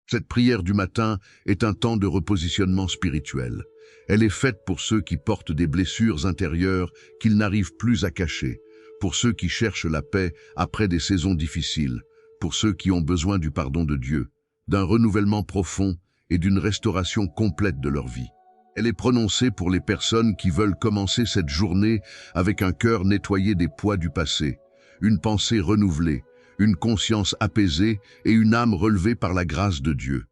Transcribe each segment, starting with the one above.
Cette prière du matin est un temps de repositionnement spirituel. Elle est faite pour ceux qui portent des blessures intérieures qu'ils n'arrivent plus à cacher, pour ceux qui cherchent la paix après des saisons difficiles, pour ceux qui ont besoin du pardon de Dieu, d'un renouvellement profond et d'une restauration complète de leur vie. Elle est prononcée pour les personnes qui veulent commencer cette journée avec un cœur nettoyé des poids du passé, une pensée renouvelée, une conscience apaisée et une âme relevée par la grâce de Dieu.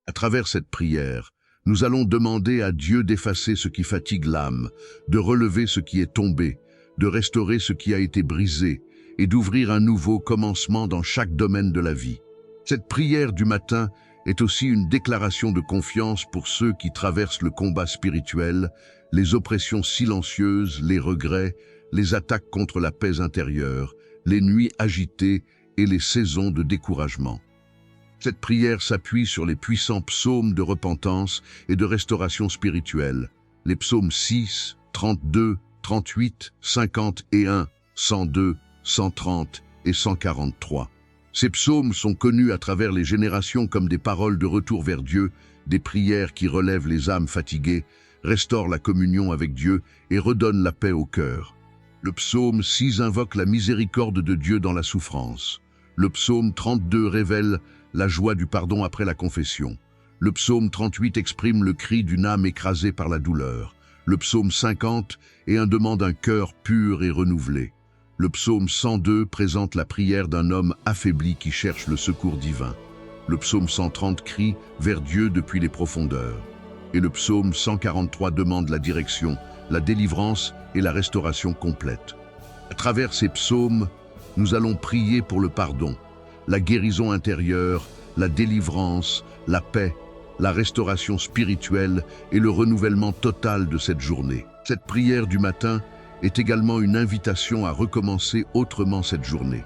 À travers cette prière, nous allons demander à Dieu d'effacer ce qui fatigue l'âme, de relever ce qui est tombé, de restaurer ce qui a été brisé et d'ouvrir un nouveau commencement dans chaque domaine de la vie. Cette prière du matin est aussi une déclaration de confiance pour ceux qui traversent le combat spirituel, les oppressions silencieuses, les regrets, les attaques contre la paix intérieure, les nuits agitées et les saisons de découragement. Cette prière s'appuie sur les puissants psaumes de repentance et de restauration spirituelle, les psaumes 6, 32, 38, 51, 102, 130 et 143. Ces psaumes sont connus à travers les générations comme des paroles de retour vers Dieu, des prières qui relèvent les âmes fatiguées, restaurent la communion avec Dieu et redonnent la paix au cœur. Le psaume 6 invoque la miséricorde de Dieu dans la souffrance. Le psaume 32 révèle la joie du pardon après la confession. Le psaume 38 exprime le cri d'une âme écrasée par la douleur. Le psaume 50 est un demande d'un cœur pur et renouvelé. Le psaume 102 présente la prière d'un homme affaibli qui cherche le secours divin. Le psaume 130 crie vers Dieu depuis les profondeurs. Et le psaume 143 demande la direction, la délivrance et la restauration complète. À travers ces psaumes, nous allons prier pour le pardon, la guérison intérieure, la délivrance, la paix, la restauration spirituelle et le renouvellement total de cette journée. Cette prière du matin est également une invitation à recommencer autrement cette journée.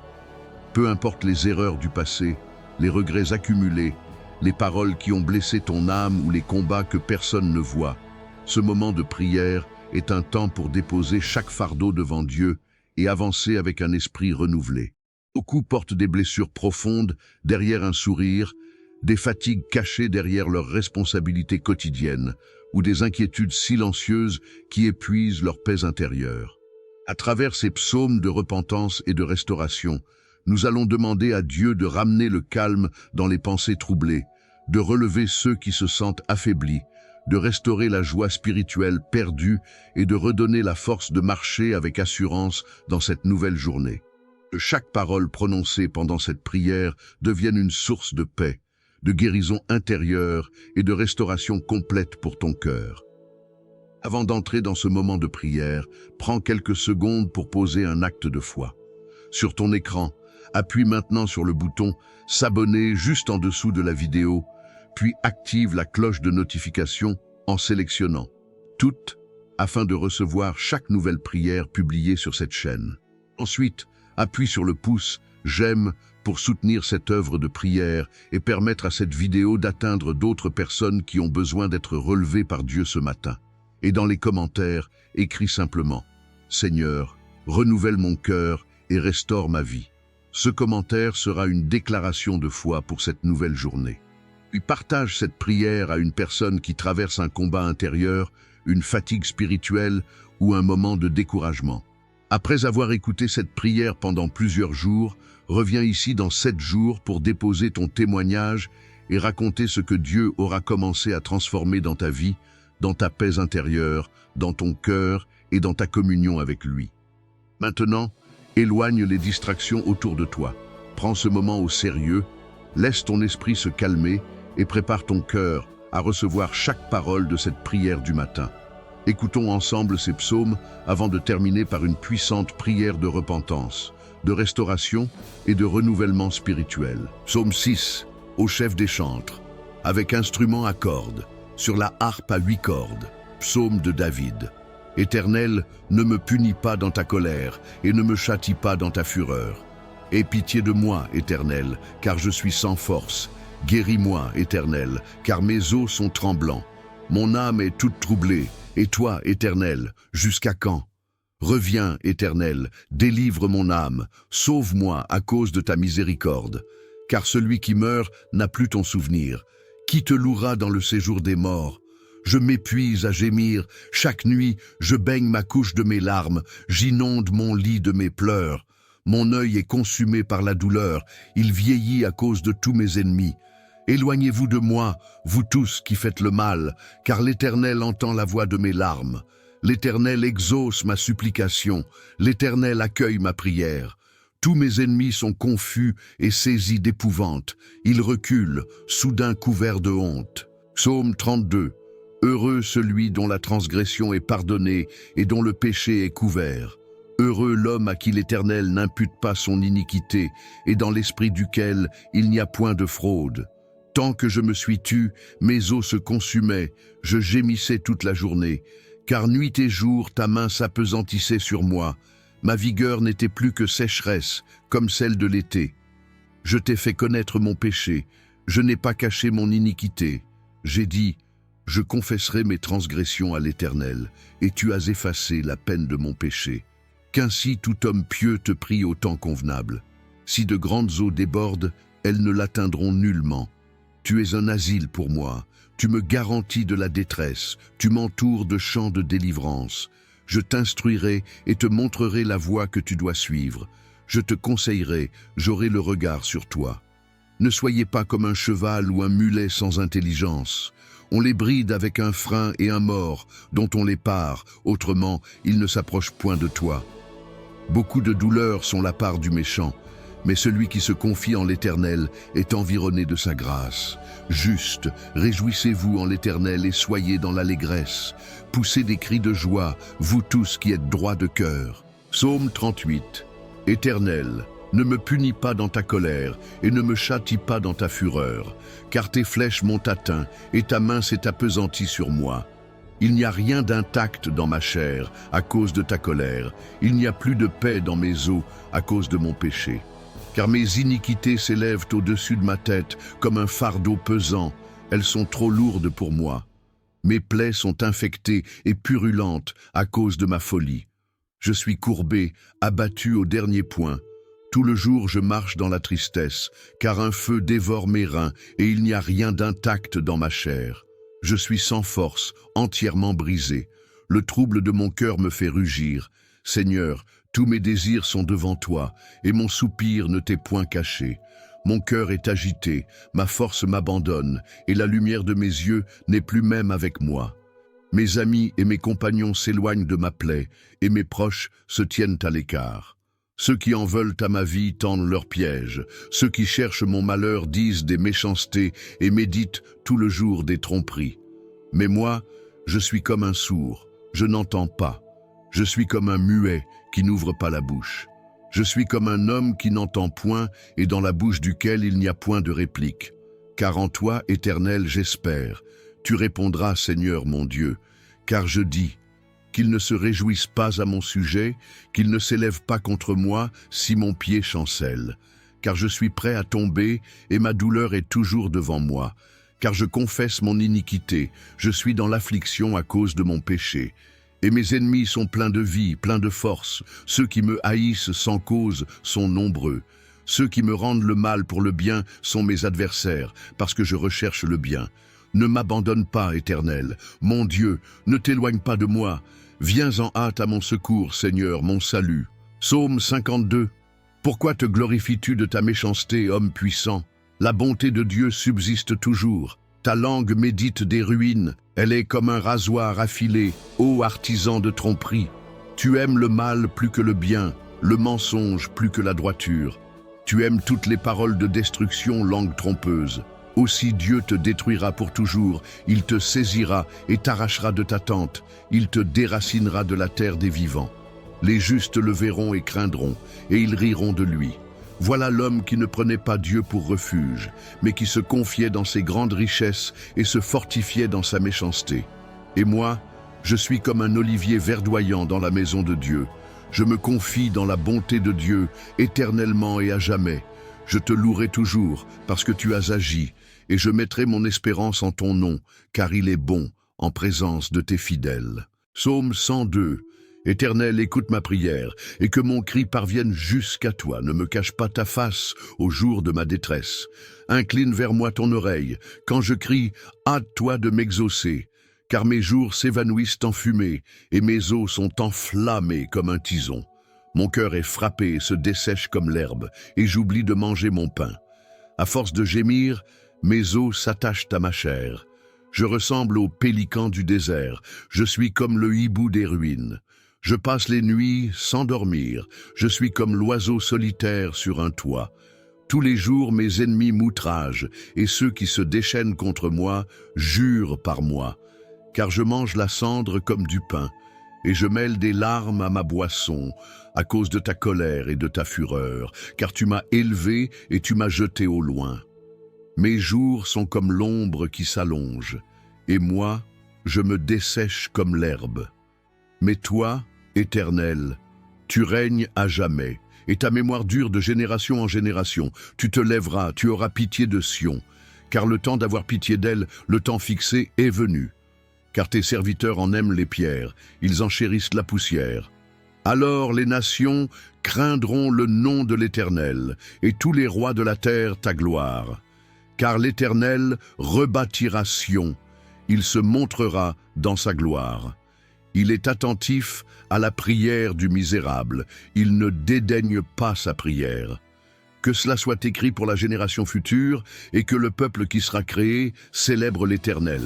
Peu importe les erreurs du passé, les regrets accumulés, les paroles qui ont blessé ton âme ou les combats que personne ne voit, ce moment de prière est un temps pour déposer chaque fardeau devant Dieu et avancer avec un esprit renouvelé. Beaucoup portent des blessures profondes derrière un sourire, des fatigues cachées derrière leurs responsabilités quotidiennes ou des inquiétudes silencieuses qui épuisent leur paix intérieure. À travers ces psaumes de repentance et de restauration, nous allons demander à Dieu de ramener le calme dans les pensées troublées, de relever ceux qui se sentent affaiblis, de restaurer la joie spirituelle perdue et de redonner la force de marcher avec assurance dans cette nouvelle journée. Que chaque parole prononcée pendant cette prière devienne une source de paix, de guérison intérieure et de restauration complète pour ton cœur. Avant d'entrer dans ce moment de prière, prends quelques secondes pour poser un acte de foi. Sur ton écran, appuie maintenant sur le bouton « S'abonner » juste en dessous de la vidéo, puis active la cloche de notification en sélectionnant « Toutes » afin de recevoir chaque nouvelle prière publiée sur cette chaîne. Ensuite, appuie sur le pouce « J'aime » pour soutenir cette œuvre de prière et permettre à cette vidéo d'atteindre d'autres personnes qui ont besoin d'être relevées par Dieu ce matin. Et dans les commentaires, écris simplement « Seigneur, renouvelle mon cœur et restaure ma vie ». Ce commentaire sera une déclaration de foi pour cette nouvelle journée. Puis partage cette prière à une personne qui traverse un combat intérieur, une fatigue spirituelle ou un moment de découragement. Après avoir écouté cette prière pendant plusieurs jours, reviens ici dans 7 jours pour déposer ton témoignage et raconter ce que Dieu aura commencé à transformer dans ta vie, dans ta paix intérieure, dans ton cœur et dans ta communion avec lui. Maintenant, éloigne les distractions autour de toi. Prends ce moment au sérieux, laisse ton esprit se calmer et prépare ton cœur à recevoir chaque parole de cette prière du matin. Écoutons ensemble ces psaumes avant de terminer par une puissante prière de repentance, de restauration et de renouvellement spirituel. Psaume 6, au chef des chantres, avec instrument à cordes, sur la harpe à 8 cordes. Psaume de David. Éternel, ne me punis pas dans ta colère et ne me châtie pas dans ta fureur. Aie pitié de moi, Éternel, car je suis sans force. Guéris-moi, Éternel, car mes os sont tremblants. Mon âme est toute troublée, et toi, Éternel, jusqu'à quand? Reviens, Éternel, délivre mon âme, sauve-moi à cause de ta miséricorde. car celui qui meurt n'a plus ton souvenir. Qui te louera dans le séjour des morts? Je m'épuise à gémir, chaque nuit je baigne ma couche de mes larmes, j'inonde mon lit de mes pleurs. Mon œil est consumé par la douleur, il vieillit à cause de tous mes ennemis. Éloignez-vous de moi, vous tous qui faites le mal, car l'Éternel entend la voix de mes larmes. L'Éternel exauce ma supplication, l'Éternel accueille ma prière. Tous mes ennemis sont confus et saisis d'épouvante. Ils reculent, soudain couverts de honte. Psaume 32. Heureux celui dont la transgression est pardonnée et dont le péché est couvert. Heureux l'homme à qui l'Éternel n'impute pas son iniquité et dans l'esprit duquel il n'y a point de fraude. Tant que je me suis tu, mes os se consumaient, je gémissais toute la journée, car nuit et jour ta main s'appesantissait sur moi. Ma vigueur n'était plus que sécheresse, comme celle de l'été. Je t'ai fait connaître mon péché, je n'ai pas caché mon iniquité. J'ai dit, je confesserai mes transgressions à l'Éternel, et tu as effacé la peine de mon péché. Qu'ainsi tout homme pieux te prie au temps convenable. Si de grandes eaux débordent, elles ne l'atteindront nullement. Tu es un asile pour moi, tu me garantis de la détresse, tu m'entoures de chants de délivrance. Je t'instruirai et te montrerai la voie que tu dois suivre. Je te conseillerai, j'aurai le regard sur toi. Ne soyez pas comme un cheval ou un mulet sans intelligence. On les bride avec un frein et un mors, dont on les pare, autrement ils ne s'approchent point de toi. Beaucoup de douleurs sont la part du méchant, mais celui qui se confie en l'Éternel est environné de sa grâce. Juste, réjouissez-vous en l'Éternel et soyez dans l'allégresse. Poussez des cris de joie, vous tous qui êtes droits de cœur. Psaume 38. Éternel, ne me punis pas dans ta colère et ne me châtie pas dans ta fureur, car tes flèches m'ont atteint et ta main s'est appesantie sur moi. Il n'y a rien d'intact dans ma chair à cause de ta colère, il n'y a plus de paix dans mes os à cause de mon péché. Car mes iniquités s'élèvent au-dessus de ma tête comme un fardeau pesant, elles sont trop lourdes pour moi. Mes plaies sont infectées et purulentes à cause de ma folie. Je suis courbé, abattu au dernier point. Tout le jour je marche dans la tristesse, car un feu dévore mes reins et il n'y a rien d'intact dans ma chair. Je suis sans force, entièrement brisé. Le trouble de mon cœur me fait rugir. Seigneur, tous mes désirs sont devant toi, et mon soupir ne t'est point caché. Mon cœur est agité, ma force m'abandonne, et la lumière de mes yeux n'est plus même avec moi. Mes amis et mes compagnons s'éloignent de ma plaie, et mes proches se tiennent à l'écart. Ceux qui en veulent à ma vie tendent leurs pièges. Ceux qui cherchent mon malheur disent des méchancetés et méditent tout le jour des tromperies. Mais moi, je suis comme un sourd, je n'entends pas. Je suis comme un muet qui n'ouvre pas la bouche. Je suis comme un homme qui n'entend point et dans la bouche duquel il n'y a point de réplique. Car en toi, Éternel, j'espère. Tu répondras, Seigneur mon Dieu, car je dis, qu'il ne se réjouisse pas à mon sujet, qu'il ne s'élève pas contre moi si mon pied chancelle. Car je suis prêt à tomber et ma douleur est toujours devant moi. Car je confesse mon iniquité, je suis dans l'affliction à cause de mon péché. Et mes ennemis sont pleins de vie, pleins de force. Ceux qui me haïssent sans cause sont nombreux. Ceux qui me rendent le mal pour le bien sont mes adversaires, parce que je recherche le bien. Ne m'abandonne pas, Éternel. Mon Dieu, ne t'éloigne pas de moi. Viens en hâte à mon secours, Seigneur, mon salut. Psaume 52. Pourquoi te glorifies-tu de ta méchanceté, homme puissant? La bonté de Dieu subsiste toujours. Ta langue médite des ruines. Elle est comme un rasoir affilé, ô artisan de tromperie. Tu aimes le mal plus que le bien, le mensonge plus que la droiture. Tu aimes toutes les paroles de destruction, langue trompeuse. Aussi Dieu te détruira pour toujours, il te saisira et t'arrachera de ta tente, il te déracinera de la terre des vivants. Les justes le verront et craindront, et ils riront de lui. Voilà l'homme qui ne prenait pas Dieu pour refuge, mais qui se confiait dans ses grandes richesses et se fortifiait dans sa méchanceté. Et moi, je suis comme un olivier verdoyant dans la maison de Dieu. Je me confie dans la bonté de Dieu, éternellement et à jamais. Je te louerai toujours, parce que tu as agi, et je mettrai mon espérance en ton nom, car il est bon, en présence de tes fidèles. Psaume 102. Éternel, écoute ma prière, et que mon cri parvienne jusqu'à toi. Ne me cache pas ta face au jour de ma détresse. Incline vers moi ton oreille. Quand je crie, hâte-toi de m'exaucer. Car mes jours s'évanouissent en fumée, et mes os sont enflammés comme un tison. Mon cœur est frappé et se dessèche comme l'herbe, et j'oublie de manger mon pain. À force de gémir, mes os s'attachent à ma chair. Je ressemble au pélican du désert, je suis comme le hibou des ruines. Je passe les nuits sans dormir, je suis comme l'oiseau solitaire sur un toit. Tous les jours mes ennemis m'outragent, et ceux qui se déchaînent contre moi jurent par moi. Car je mange la cendre comme du pain, et je mêle des larmes à ma boisson, à cause de ta colère et de ta fureur, car tu m'as élevé et tu m'as jeté au loin. Mes jours sont comme l'ombre qui s'allonge, et moi, je me dessèche comme l'herbe. Mais toi, Éternel, tu règnes à jamais, et ta mémoire dure de génération en génération. Tu te lèveras, tu auras pitié de Sion, car le temps d'avoir pitié d'elle, le temps fixé est venu. Car tes serviteurs en aiment les pierres, ils en chérissent la poussière. Alors les nations craindront le nom de l'Éternel, et tous les rois de la terre ta gloire. Car l'Éternel rebâtira Sion, il se montrera dans sa gloire. Il est attentif à la prière du misérable, il ne dédaigne pas sa prière. Que cela soit écrit pour la génération future, et que le peuple qui sera créé célèbre l'Éternel.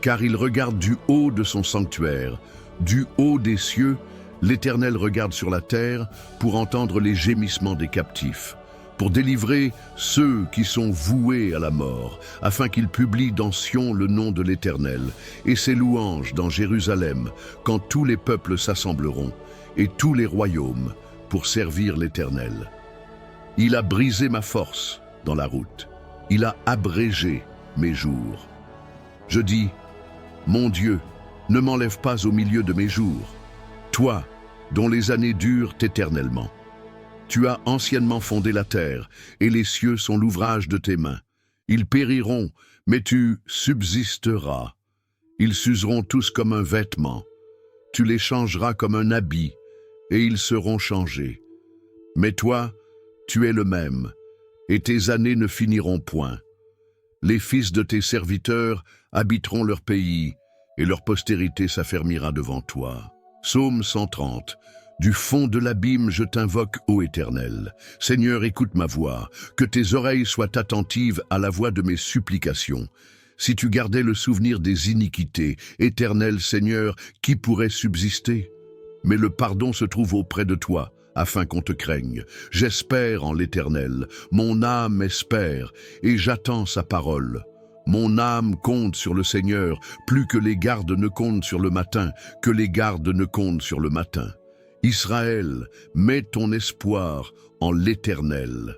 Car il regarde du haut de son sanctuaire, du haut des cieux, l'Éternel regarde sur la terre pour entendre les gémissements des captifs, pour délivrer ceux qui sont voués à la mort, afin qu'il publie dans Sion le nom de l'Éternel, et ses louanges dans Jérusalem, quand tous les peuples s'assembleront, et tous les royaumes, pour servir l'Éternel. Il a brisé ma force dans la route, il a abrégé mes jours. Je dis, mon Dieu, ne m'enlève pas au milieu de mes jours, toi, dont les années durent éternellement. Tu as anciennement fondé la terre, et les cieux sont l'ouvrage de tes mains. Ils périront, mais tu subsisteras. Ils s'useront tous comme un vêtement. Tu les changeras comme un habit, et ils seront changés. Mais toi, tu es le même, et tes années ne finiront point. Les fils de tes serviteurs habiteront leur pays, et leur postérité s'affermira devant toi. Psaume 130. Du fond de l'abîme, je t'invoque, ô Éternel. Seigneur, écoute ma voix, que tes oreilles soient attentives à la voix de mes supplications. Si tu gardais le souvenir des iniquités, Éternel Seigneur, qui pourrait subsister? Mais le pardon se trouve auprès de toi, afin qu'on te craigne. J'espère en l'Éternel, mon âme espère, et j'attends sa parole. Mon âme compte sur le Seigneur, plus que les gardes ne comptent sur le matin, que les gardes ne comptent sur le matin. Israël, mets ton espoir en l'Éternel,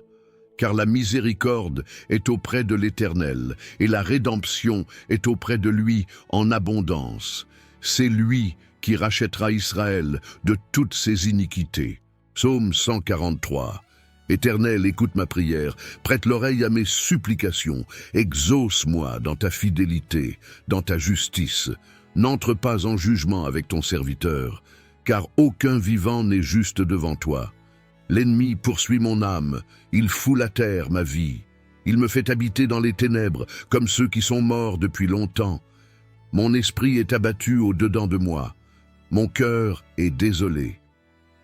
car la miséricorde est auprès de l'Éternel, et la rédemption est auprès de lui en abondance. C'est lui qui rachètera Israël de toutes ses iniquités. Psaume 143. Éternel, écoute ma prière, prête l'oreille à mes supplications, exauce-moi dans ta fidélité, dans ta justice. N'entre pas en jugement avec ton serviteur, car aucun vivant n'est juste devant toi. L'ennemi poursuit mon âme, il foule à terre ma vie. Il me fait habiter dans les ténèbres, comme ceux qui sont morts depuis longtemps. Mon esprit est abattu au-dedans de moi, mon cœur est désolé.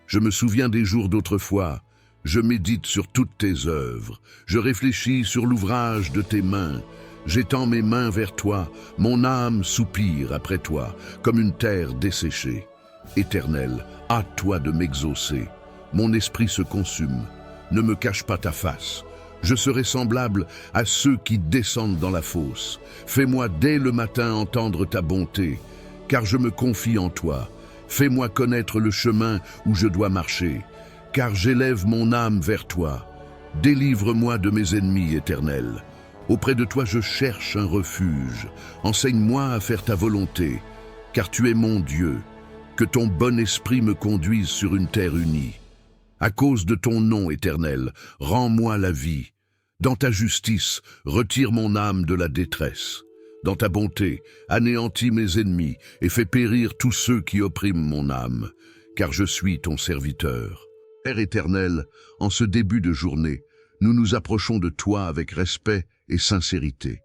Je me souviens des jours d'autrefois, je médite sur toutes tes œuvres, je réfléchis sur l'ouvrage de tes mains. J'étends mes mains vers toi, mon âme soupire après toi, comme une terre desséchée. Éternel, hâte-toi de m'exaucer. Mon esprit se consume. Ne me cache pas ta face. Je serai semblable à ceux qui descendent dans la fosse. Fais-moi dès le matin entendre ta bonté, car je me confie en toi. Fais-moi connaître le chemin où je dois marcher, car j'élève mon âme vers toi. Délivre-moi de mes ennemis, Éternel. Auprès de toi je cherche un refuge. Enseigne-moi à faire ta volonté, car tu es mon Dieu. Que ton bon esprit me conduise sur une terre unie. À cause de ton nom, Éternel, rends-moi la vie. Dans ta justice, retire mon âme de la détresse. Dans ta bonté, anéantis mes ennemis et fais périr tous ceux qui oppriment mon âme, car je suis ton serviteur. Père éternel, en ce début de journée, nous nous approchons de toi avec respect et sincérité.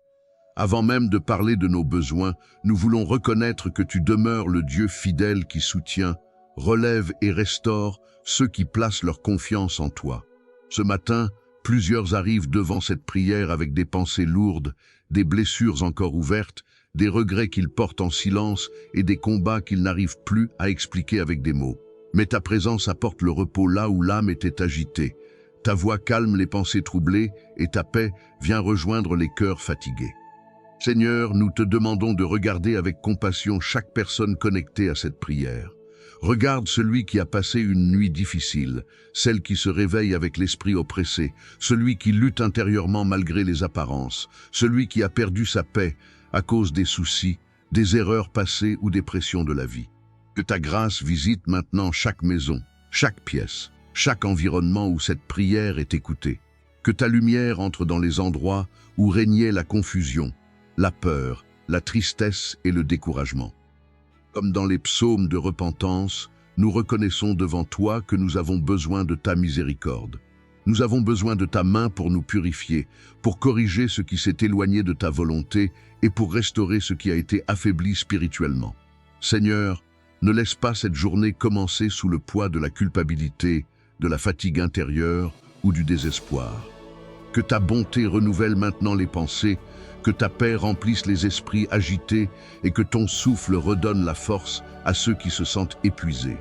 Avant même de parler de nos besoins, nous voulons reconnaître que tu demeures le Dieu fidèle qui soutient, relève et restaure ceux qui placent leur confiance en toi. Ce matin, plusieurs arrivent devant cette prière avec des pensées lourdes, des blessures encore ouvertes, des regrets qu'ils portent en silence et des combats qu'ils n'arrivent plus à expliquer avec des mots. Mais ta présence apporte le repos là où l'âme était agitée. Ta voix calme les pensées troublées et ta paix vient rejoindre les cœurs fatigués. Seigneur, nous te demandons de regarder avec compassion chaque personne connectée à cette prière. Regarde celui qui a passé une nuit difficile, celle qui se réveille avec l'esprit oppressé, celui qui lutte intérieurement malgré les apparences, celui qui a perdu sa paix à cause des soucis, des erreurs passées ou des pressions de la vie. Que ta grâce visite maintenant chaque maison, chaque pièce, chaque environnement où cette prière est écoutée. Que ta lumière entre dans les endroits où régnait la confusion, la peur, la tristesse et le découragement. Comme dans les psaumes de repentance, nous reconnaissons devant toi que nous avons besoin de ta miséricorde. Nous avons besoin de ta main pour nous purifier, pour corriger ce qui s'est éloigné de ta volonté et pour restaurer ce qui a été affaibli spirituellement. Seigneur, ne laisse pas cette journée commencer sous le poids de la culpabilité, de la fatigue intérieure ou du désespoir. Que ta bonté renouvelle maintenant les pensées, que ta paix remplisse les esprits agités et que ton souffle redonne la force à ceux qui se sentent épuisés.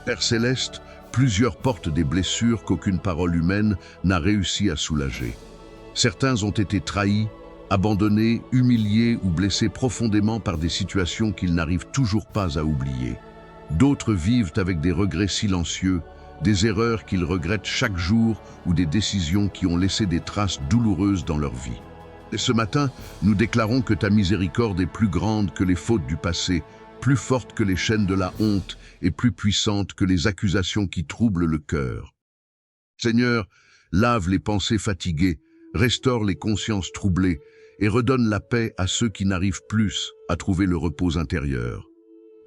Père céleste, plusieurs portent des blessures qu'aucune parole humaine n'a réussi à soulager. Certains ont été trahis, abandonnés, humiliés ou blessés profondément par des situations qu'ils n'arrivent toujours pas à oublier. D'autres vivent avec des regrets silencieux, des erreurs qu'ils regrettent chaque jour ou des décisions qui ont laissé des traces douloureuses dans leur vie. Et ce matin, nous déclarons que ta miséricorde est plus grande que les fautes du passé, plus forte que les chaînes de la honte et plus puissante que les accusations qui troublent le cœur. Seigneur, lave les pensées fatiguées, restaure les consciences troublées et redonne la paix à ceux qui n'arrivent plus à trouver le repos intérieur.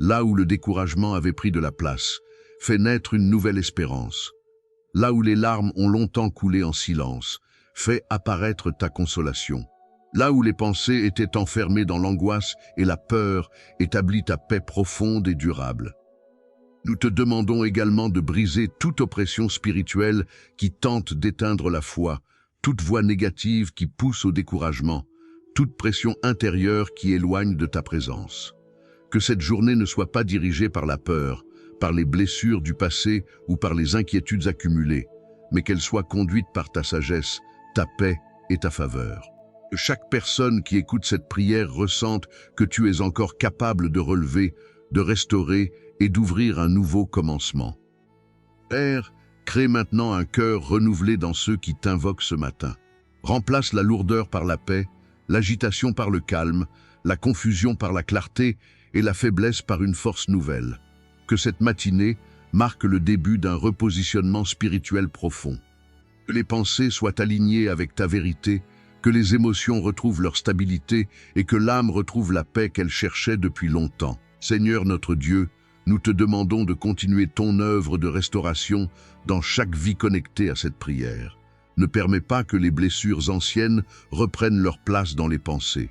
Là où le découragement avait pris de la place, fais naître une nouvelle espérance. Là où les larmes ont longtemps coulé en silence, fais apparaître ta consolation. Là où les pensées étaient enfermées dans l'angoisse et la peur, établis ta paix profonde et durable. Nous te demandons également de briser toute oppression spirituelle qui tente d'éteindre la foi, toute voix négative qui pousse au découragement, toute pression intérieure qui éloigne de ta présence. Que cette journée ne soit pas dirigée par la peur, par les blessures du passé ou par les inquiétudes accumulées, mais qu'elle soit conduite par ta sagesse, ta paix et ta faveur. Que chaque personne qui écoute cette prière ressente que tu es encore capable de relever, de restaurer et d'ouvrir un nouveau commencement. Père, crée maintenant un cœur renouvelé dans ceux qui t'invoquent ce matin. Remplace la lourdeur par la paix, l'agitation par le calme, la confusion par la clarté et la faiblesse par une force nouvelle. Que cette matinée marque le début d'un repositionnement spirituel profond. Que les pensées soient alignées avec ta vérité, que les émotions retrouvent leur stabilité et que l'âme retrouve la paix qu'elle cherchait depuis longtemps. Seigneur notre Dieu, nous te demandons de continuer ton œuvre de restauration dans chaque vie connectée à cette prière. Ne permets pas que les blessures anciennes reprennent leur place dans les pensées.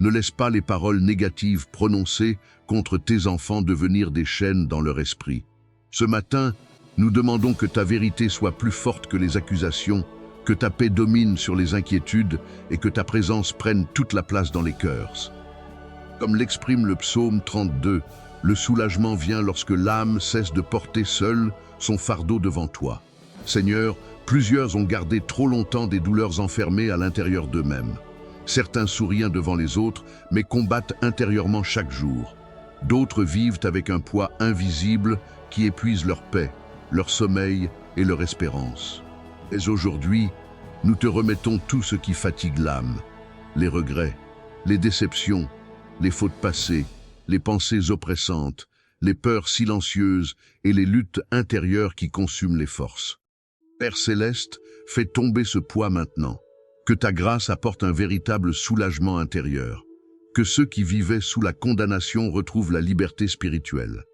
Ne laisse pas les paroles négatives prononcées contre tes enfants devenir des chaînes dans leur esprit. Ce matin, nous demandons que ta vérité soit plus forte que les accusations, que ta paix domine sur les inquiétudes et que ta présence prenne toute la place dans les cœurs. Comme l'exprime le psaume 32, le soulagement vient lorsque l'âme cesse de porter seule son fardeau devant toi. Seigneur, plusieurs ont gardé trop longtemps des douleurs enfermées à l'intérieur d'eux-mêmes. Certains sourient devant les autres, mais combattent intérieurement chaque jour. D'autres vivent avec un poids invisible qui épuise leur paix, leur sommeil et leur espérance. Et aujourd'hui, nous te remettons tout ce qui fatigue l'âme, les regrets, les déceptions, les fautes passées, les pensées oppressantes, les peurs silencieuses et les luttes intérieures qui consument les forces. Père céleste, fais tomber ce poids maintenant. Que ta grâce apporte un véritable soulagement intérieur. Que ceux qui vivaient sous la condamnation retrouvent la liberté spirituelle.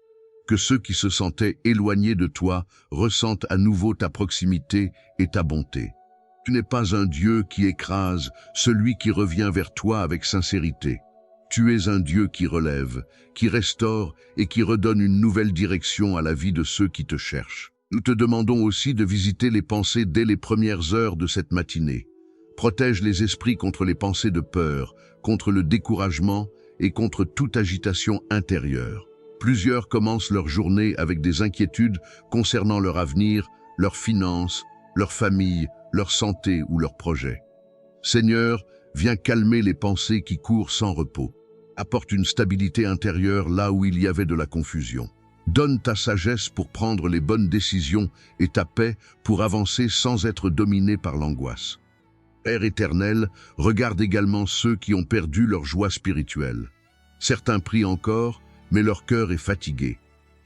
Que ceux qui se sentaient éloignés de toi ressentent à nouveau ta proximité et ta bonté. Tu n'es pas un Dieu qui écrase celui qui revient vers toi avec sincérité. Tu es un Dieu qui relève, qui restaure et qui redonne une nouvelle direction à la vie de ceux qui te cherchent. Nous te demandons aussi de visiter les pensées dès les premières heures de cette matinée. Protège les esprits contre les pensées de peur, contre le découragement et contre toute agitation intérieure. Plusieurs commencent leur journée avec des inquiétudes concernant leur avenir, leurs finances, leur famille, leur santé ou leurs projets. Seigneur, viens calmer les pensées qui courent sans repos. Apporte une stabilité intérieure là où il y avait de la confusion. Donne ta sagesse pour prendre les bonnes décisions et ta paix pour avancer sans être dominé par l'angoisse. Père éternel, regarde également ceux qui ont perdu leur joie spirituelle. Certains prient encore, mais leur cœur est fatigué.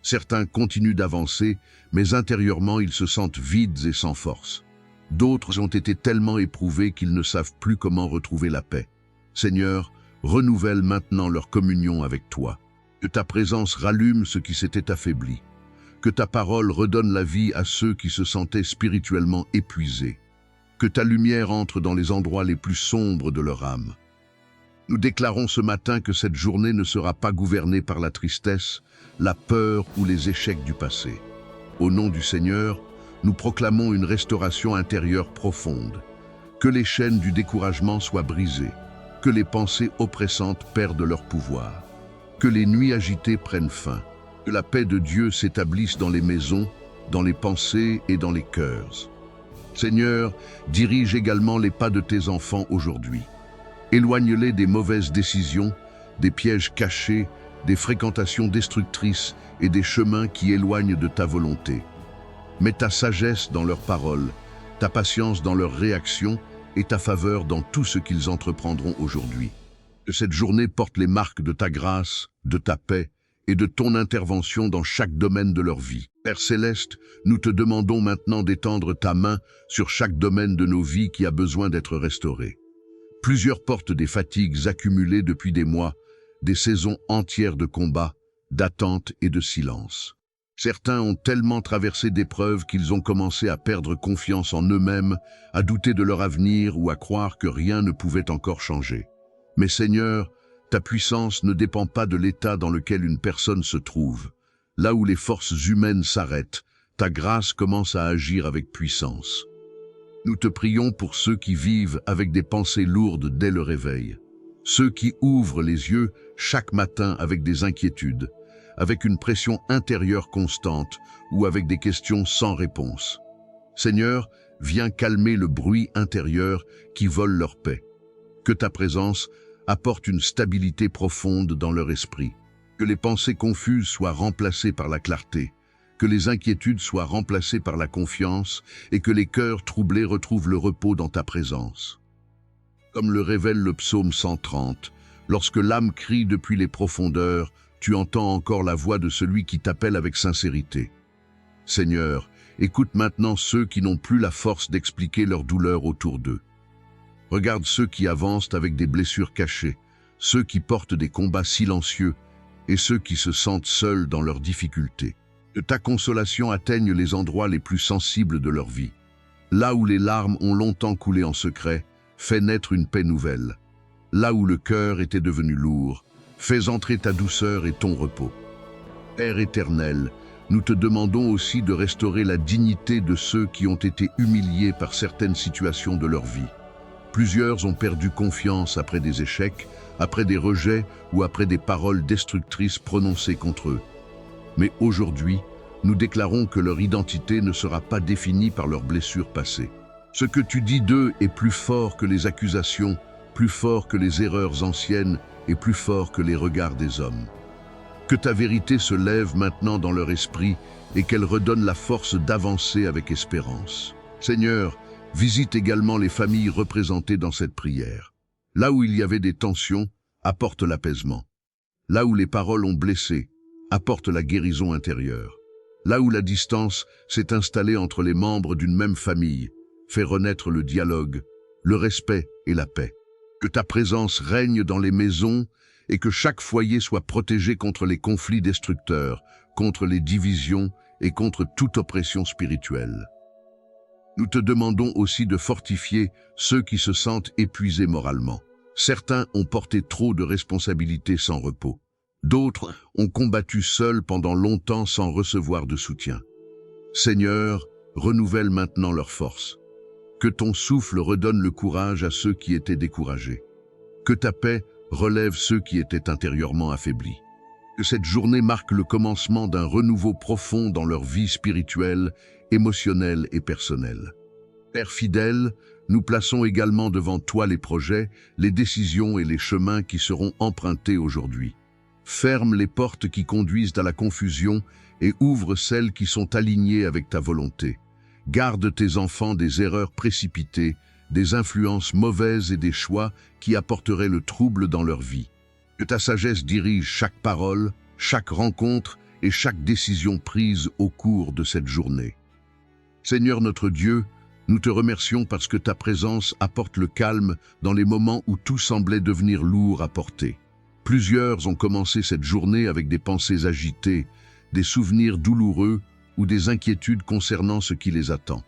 Certains continuent d'avancer, mais intérieurement ils se sentent vides et sans force. D'autres ont été tellement éprouvés qu'ils ne savent plus comment retrouver la paix. Seigneur, renouvelle maintenant leur communion avec toi. Que ta présence rallume ce qui s'était affaibli. Que ta parole redonne la vie à ceux qui se sentaient spirituellement épuisés. Que ta lumière entre dans les endroits les plus sombres de leur âme. Nous déclarons ce matin que cette journée ne sera pas gouvernée par la tristesse, la peur ou les échecs du passé. Au nom du Seigneur, nous proclamons une restauration intérieure profonde. Que les chaînes du découragement soient brisées, que les pensées oppressantes perdent leur pouvoir, que les nuits agitées prennent fin, que la paix de Dieu s'établisse dans les maisons, dans les pensées et dans les cœurs. Seigneur, dirige également les pas de tes enfants aujourd'hui. Éloigne-les des mauvaises décisions, des pièges cachés, des fréquentations destructrices et des chemins qui éloignent de ta volonté. Mets ta sagesse dans leurs paroles, ta patience dans leurs réactions et ta faveur dans tout ce qu'ils entreprendront aujourd'hui. Que cette journée porte les marques de ta grâce, de ta paix et de ton intervention dans chaque domaine de leur vie. Père Céleste, nous te demandons maintenant d'étendre ta main sur chaque domaine de nos vies qui a besoin d'être restauré. Plusieurs portent des fatigues accumulées depuis des mois, des saisons entières de combats, d'attente et de silence. Certains ont tellement traversé d'épreuves qu'ils ont commencé à perdre confiance en eux-mêmes, à douter de leur avenir ou à croire que rien ne pouvait encore changer. Mais Seigneur, ta puissance ne dépend pas de l'état dans lequel une personne se trouve. Là où les forces humaines s'arrêtent, ta grâce commence à agir avec puissance. Nous te prions pour ceux qui vivent avec des pensées lourdes dès le réveil. Ceux qui ouvrent les yeux chaque matin avec des inquiétudes, avec une pression intérieure constante ou avec des questions sans réponse. Seigneur, viens calmer le bruit intérieur qui vole leur paix. Que ta présence apporte une stabilité profonde dans leur esprit. Que les pensées confuses soient remplacées par la clarté. Que les inquiétudes soient remplacées par la confiance et que les cœurs troublés retrouvent le repos dans ta présence. Comme le révèle le psaume 130, lorsque l'âme crie depuis les profondeurs, tu entends encore la voix de celui qui t'appelle avec sincérité. Seigneur, écoute maintenant ceux qui n'ont plus la force d'expliquer leur douleur autour d'eux. Regarde ceux qui avancent avec des blessures cachées, ceux qui portent des combats silencieux et ceux qui se sentent seuls dans leurs difficultés. Que ta consolation atteigne les endroits les plus sensibles de leur vie. Là où les larmes ont longtemps coulé en secret, fais naître une paix nouvelle. Là où le cœur était devenu lourd, fais entrer ta douceur et ton repos. Père éternel, nous te demandons aussi de restaurer la dignité de ceux qui ont été humiliés par certaines situations de leur vie. Plusieurs ont perdu confiance après des échecs, après des rejets ou après des paroles destructrices prononcées contre eux. Mais aujourd'hui, nous déclarons que leur identité ne sera pas définie par leurs blessures passées. Ce que tu dis d'eux est plus fort que les accusations, plus fort que les erreurs anciennes et plus fort que les regards des hommes. Que ta vérité se lève maintenant dans leur esprit et qu'elle redonne la force d'avancer avec espérance. Seigneur, visite également les familles représentées dans cette prière. Là où il y avait des tensions, apporte l'apaisement. Là où les paroles ont blessé, apporte la guérison intérieure. Là où la distance s'est installée entre les membres d'une même famille, fais renaître le dialogue, le respect et la paix. Que ta présence règne dans les maisons et que chaque foyer soit protégé contre les conflits destructeurs, contre les divisions et contre toute oppression spirituelle. Nous te demandons aussi de fortifier ceux qui se sentent épuisés moralement. Certains ont porté trop de responsabilités sans repos. D'autres ont combattu seuls pendant longtemps sans recevoir de soutien. Seigneur, renouvelle maintenant leur force. Que ton souffle redonne le courage à ceux qui étaient découragés. Que ta paix relève ceux qui étaient intérieurement affaiblis. Que cette journée marque le commencement d'un renouveau profond dans leur vie spirituelle, émotionnelle et personnelle. Père fidèle, nous plaçons également devant toi les projets, les décisions et les chemins qui seront empruntés aujourd'hui. Ferme les portes qui conduisent à la confusion et ouvre celles qui sont alignées avec ta volonté. Garde tes enfants des erreurs précipitées, des influences mauvaises et des choix qui apporteraient le trouble dans leur vie. Que ta sagesse dirige chaque parole, chaque rencontre et chaque décision prise au cours de cette journée. Seigneur notre Dieu, nous te remercions parce que ta présence apporte le calme dans les moments où tout semblait devenir lourd à porter. Plusieurs ont commencé cette journée avec des pensées agitées, des souvenirs douloureux ou des inquiétudes concernant ce qui les attend.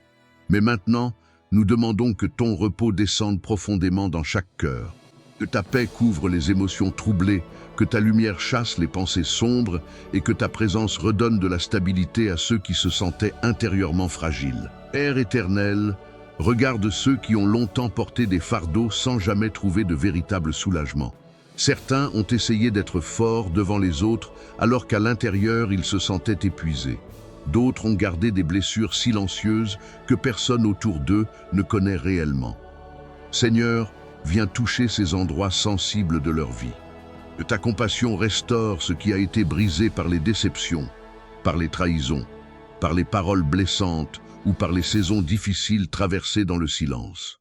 Mais maintenant, nous demandons que ton repos descende profondément dans chaque cœur, que ta paix couvre les émotions troublées, que ta lumière chasse les pensées sombres et que ta présence redonne de la stabilité à ceux qui se sentaient intérieurement fragiles. Père éternel, regarde ceux qui ont longtemps porté des fardeaux sans jamais trouver de véritable soulagement. Certains ont essayé d'être forts devant les autres alors qu'à l'intérieur ils se sentaient épuisés. D'autres ont gardé des blessures silencieuses que personne autour d'eux ne connaît réellement. Seigneur, viens toucher ces endroits sensibles de leur vie. Que ta compassion restaure ce qui a été brisé par les déceptions, par les trahisons, par les paroles blessantes ou par les saisons difficiles traversées dans le silence.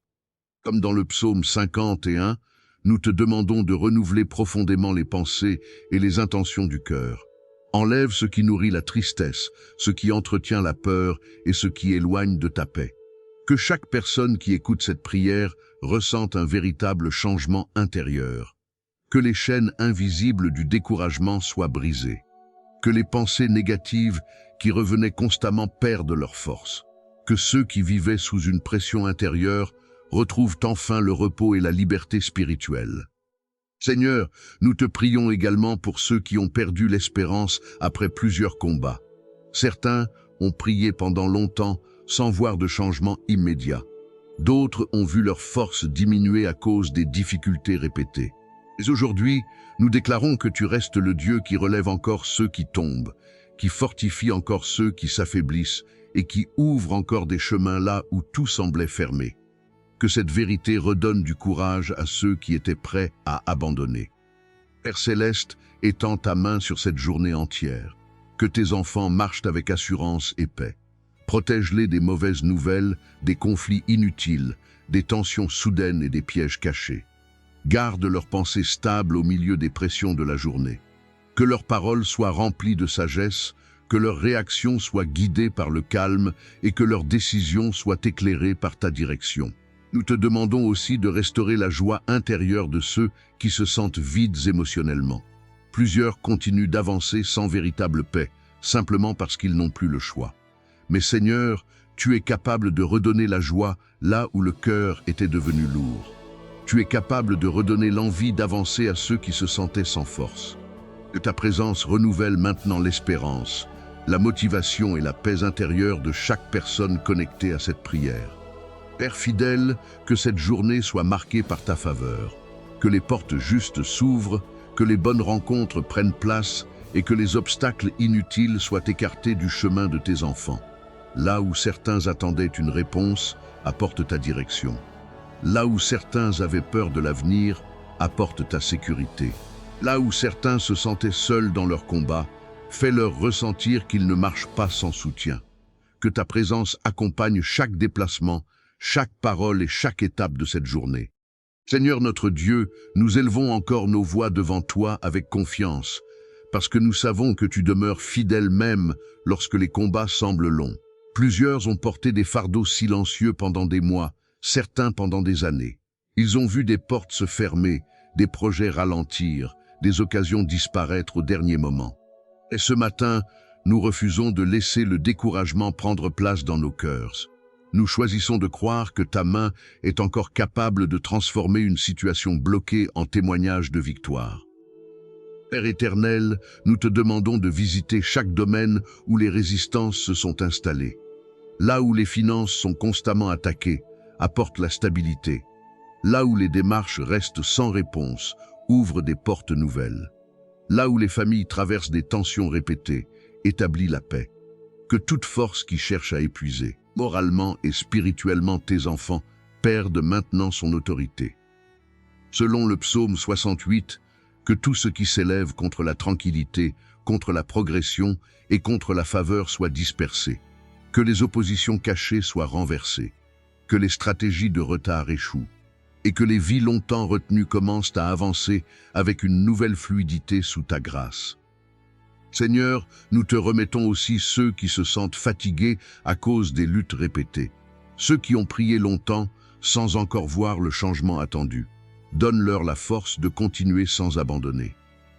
Comme dans le psaume 51, nous te demandons de renouveler profondément les pensées et les intentions du cœur. Enlève ce qui nourrit la tristesse, ce qui entretient la peur et ce qui éloigne de ta paix. Que chaque personne qui écoute cette prière ressente un véritable changement intérieur. Que les chaînes invisibles du découragement soient brisées. Que les pensées négatives qui revenaient constamment perdent leur force. Que ceux qui vivaient sous une pression intérieure retrouvent enfin le repos et la liberté spirituelle. Seigneur, nous te prions également pour ceux qui ont perdu l'espérance après plusieurs combats. Certains ont prié pendant longtemps sans voir de changement immédiat. D'autres ont vu leur force diminuer à cause des difficultés répétées. Mais aujourd'hui, nous déclarons que tu restes le Dieu qui relève encore ceux qui tombent, qui fortifie encore ceux qui s'affaiblissent et qui ouvre encore des chemins là où tout semblait fermé. Que cette vérité redonne du courage à ceux qui étaient prêts à abandonner. Père céleste, étends ta main sur cette journée entière. Que tes enfants marchent avec assurance et paix. Protège-les des mauvaises nouvelles, des conflits inutiles, des tensions soudaines et des pièges cachés. Garde leurs pensées stables au milieu des pressions de la journée. Que leurs paroles soient remplies de sagesse, que leurs réactions soient guidées par le calme et que leurs décisions soient éclairées par ta direction. Nous te demandons aussi de restaurer la joie intérieure de ceux qui se sentent vides émotionnellement. Plusieurs continuent d'avancer sans véritable paix, simplement parce qu'ils n'ont plus le choix. Mais Seigneur, tu es capable de redonner la joie là où le cœur était devenu lourd. Tu es capable de redonner l'envie d'avancer à ceux qui se sentaient sans force. Que ta présence renouvelle maintenant l'espérance, la motivation et la paix intérieure de chaque personne connectée à cette prière. Père fidèle, que cette journée soit marquée par ta faveur, que les portes justes s'ouvrent, que les bonnes rencontres prennent place et que les obstacles inutiles soient écartés du chemin de tes enfants. Là où certains attendaient une réponse, apporte ta direction. Là où certains avaient peur de l'avenir, apporte ta sécurité. Là où certains se sentaient seuls dans leur combat, fais-leur ressentir qu'ils ne marchent pas sans soutien. Que ta présence accompagne chaque déplacement, chaque parole et chaque étape de cette journée. Seigneur notre Dieu, nous élevons encore nos voix devant toi avec confiance, parce que nous savons que tu demeures fidèle même lorsque les combats semblent longs. Plusieurs ont porté des fardeaux silencieux pendant des mois, certains pendant des années. Ils ont vu des portes se fermer, des projets ralentir, des occasions disparaître au dernier moment. Et ce matin, nous refusons de laisser le découragement prendre place dans nos cœurs. Nous choisissons de croire que ta main est encore capable de transformer une situation bloquée en témoignage de victoire. Père éternel, nous te demandons de visiter chaque domaine où les résistances se sont installées. Là où les finances sont constamment attaquées, apporte la stabilité. Là où les démarches restent sans réponse, ouvre des portes nouvelles. Là où les familles traversent des tensions répétées, établis la paix. Que toute force qui cherche à épuiser, moralement et spirituellement tes enfants, perde maintenant son autorité. Selon le psaume 68, que tout ce qui s'élève contre la tranquillité, contre la progression et contre la faveur soit dispersé. Que les oppositions cachées soient renversées. Que les stratégies de retard échouent. Et que les vies longtemps retenues commencent à avancer avec une nouvelle fluidité sous ta grâce. Seigneur, nous te remettons aussi ceux qui se sentent fatigués à cause des luttes répétées. Ceux qui ont prié longtemps sans encore voir le changement attendu. Donne-leur la force de continuer sans abandonner.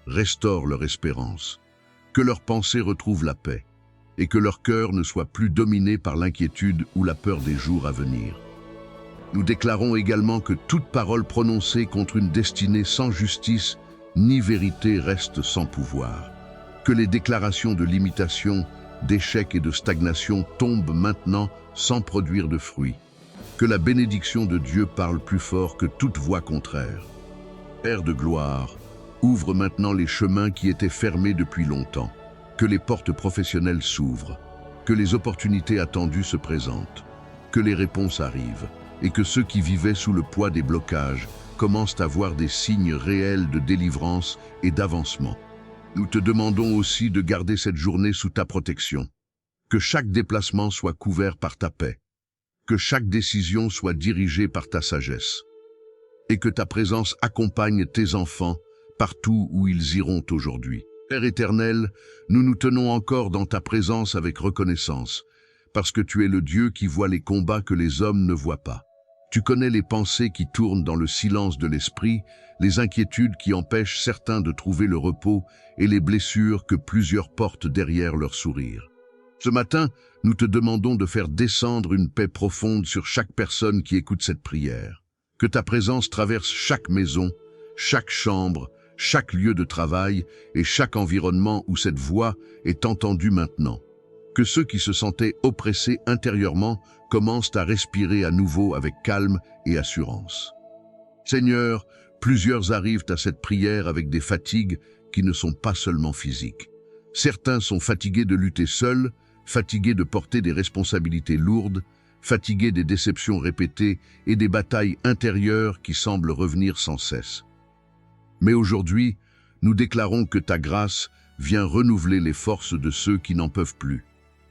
Restaure leur espérance. Que leurs pensées retrouvent la paix. Et que leur cœur ne soit plus dominé par l'inquiétude ou la peur des jours à venir. Nous déclarons également que toute parole prononcée contre une destinée sans justice ni vérité reste sans pouvoir. Que les déclarations de limitation, d'échec et de stagnation tombent maintenant sans produire de fruits. Que la bénédiction de Dieu parle plus fort que toute voix contraire. Père de gloire, ouvre maintenant les chemins qui étaient fermés depuis longtemps. Que les portes professionnelles s'ouvrent. Que les opportunités attendues se présentent. Que les réponses arrivent. Et que ceux qui vivaient sous le poids des blocages commencent à voir des signes réels de délivrance et d'avancement. Nous te demandons aussi de garder cette journée sous ta protection. Que chaque déplacement soit couvert par ta paix. Que chaque décision soit dirigée par ta sagesse. Et que ta présence accompagne tes enfants partout où ils iront aujourd'hui. Père éternel, nous nous tenons encore dans ta présence avec reconnaissance, parce que tu es le Dieu qui voit les combats que les hommes ne voient pas. Tu connais les pensées qui tournent dans le silence de l'esprit, les inquiétudes qui empêchent certains de trouver le repos et les blessures que plusieurs portent derrière leur sourire. Ce matin, nous te demandons de faire descendre une paix profonde sur chaque personne qui écoute cette prière. Que ta présence traverse chaque maison, chaque chambre, chaque lieu de travail et chaque environnement où cette voix est entendue maintenant. Que ceux qui se sentaient oppressés intérieurement commencent à respirer à nouveau avec calme et assurance. Seigneur, plusieurs arrivent à cette prière avec des fatigues qui ne sont pas seulement physiques. Certains sont fatigués de lutter seuls, fatigués de porter des responsabilités lourdes, fatigués des déceptions répétées et des batailles intérieures qui semblent revenir sans cesse. Mais aujourd'hui, nous déclarons que ta grâce vient renouveler les forces de ceux qui n'en peuvent plus.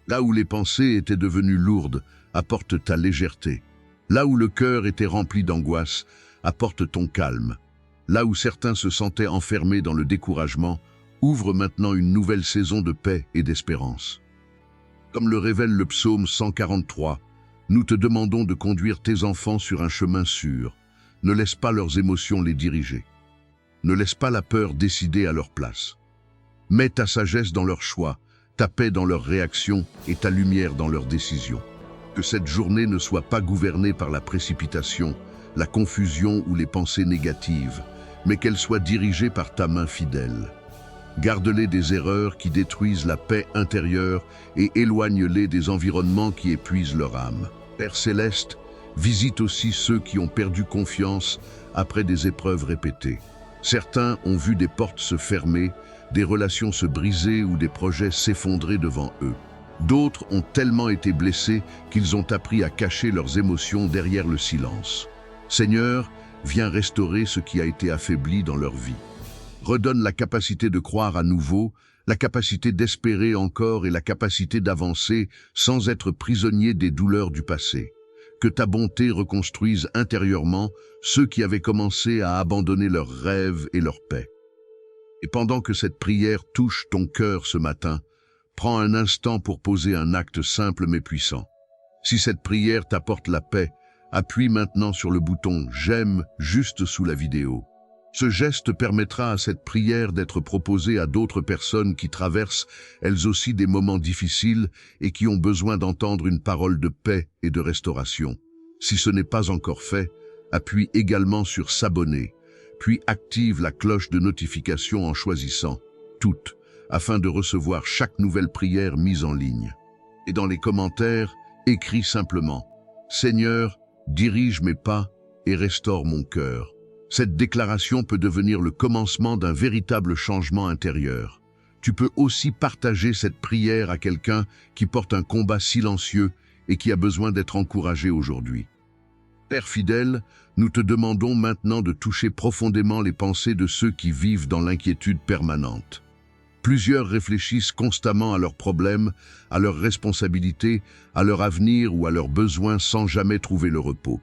Là où les pensées étaient devenues lourdes, apporte ta légèreté. Là où le cœur était rempli d'angoisse, apporte ton calme. Là où certains se sentaient enfermés dans le découragement, ouvre maintenant une nouvelle saison de paix et d'espérance. Comme le révèle le psaume 143, nous te demandons de conduire tes enfants sur un chemin sûr. Ne laisse pas leurs émotions les diriger. Ne laisse pas la peur décider à leur place. Mets ta sagesse dans leurs choix, ta paix dans leurs réactions et ta lumière dans leurs décisions. Que cette journée ne soit pas gouvernée par la précipitation, la confusion ou les pensées négatives, mais qu'elle soit dirigée par ta main fidèle. Garde-les des erreurs qui détruisent la paix intérieure et éloigne-les des environnements qui épuisent leur âme. Père céleste, visite aussi ceux qui ont perdu confiance après des épreuves répétées. Certains ont vu des portes se fermer, des relations se briser ou des projets s'effondrer devant eux. D'autres ont tellement été blessés qu'ils ont appris à cacher leurs émotions derrière le silence. Seigneur, viens restaurer ce qui a été affaibli dans leur vie. Redonne la capacité de croire à nouveau, la capacité d'espérer encore et la capacité d'avancer sans être prisonnier des douleurs du passé. Que ta bonté reconstruise intérieurement ceux qui avaient commencé à abandonner leurs rêves et leur paix. Et pendant que cette prière touche ton cœur ce matin, prends un instant pour poser un acte simple mais puissant. Si cette prière t'apporte la paix, appuie maintenant sur le bouton « J'aime » juste sous la vidéo. Ce geste permettra à cette prière d'être proposée à d'autres personnes qui traversent, elles aussi, des moments difficiles et qui ont besoin d'entendre une parole de paix et de restauration. Si ce n'est pas encore fait, appuie également sur s'abonner, puis active la cloche de notification en choisissant toutes, afin de recevoir chaque nouvelle prière mise en ligne. Et dans les commentaires, écris simplement « Seigneur, dirige mes pas et restaure mon cœur ». Cette déclaration peut devenir le commencement d'un véritable changement intérieur. Tu peux aussi partager cette prière à quelqu'un qui porte un combat silencieux et qui a besoin d'être encouragé aujourd'hui. Père fidèle, nous te demandons maintenant de toucher profondément les pensées de ceux qui vivent dans l'inquiétude permanente. Plusieurs réfléchissent constamment à leurs problèmes, à leurs responsabilités, à leur avenir ou à leurs besoins sans jamais trouver le repos.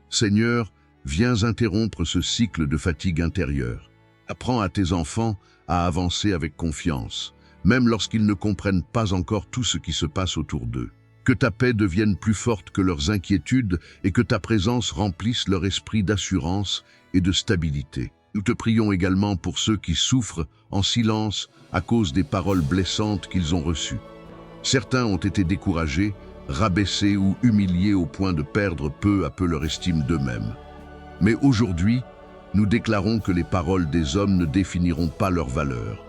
Seigneur, viens interrompre ce cycle de fatigue intérieure. Apprends à tes enfants à avancer avec confiance, même lorsqu'ils ne comprennent pas encore tout ce qui se passe autour d'eux. Que ta paix devienne plus forte que leurs inquiétudes et que ta présence remplisse leur esprit d'assurance et de stabilité. Nous te prions également pour ceux qui souffrent en silence à cause des paroles blessantes qu'ils ont reçues. Certains ont été découragés, rabaissés ou humiliés au point de perdre peu à peu leur estime d'eux-mêmes. Mais aujourd'hui, nous déclarons que les paroles des hommes ne définiront pas leur valeur.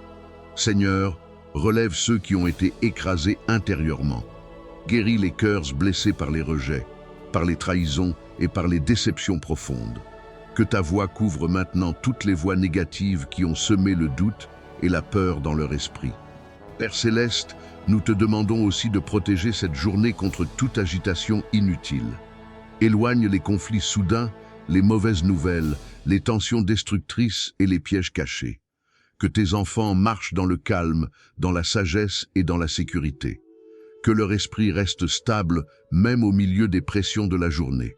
Seigneur, relève ceux qui ont été écrasés intérieurement. Guéris les cœurs blessés par les rejets, par les trahisons et par les déceptions profondes. Que ta voix couvre maintenant toutes les voix négatives qui ont semé le doute et la peur dans leur esprit. Père céleste, nous te demandons aussi de protéger cette journée contre toute agitation inutile. Éloigne les conflits soudains, les mauvaises nouvelles, les tensions destructrices et les pièges cachés. Que tes enfants marchent dans le calme, dans la sagesse et dans la sécurité. Que leur esprit reste stable, même au milieu des pressions de la journée.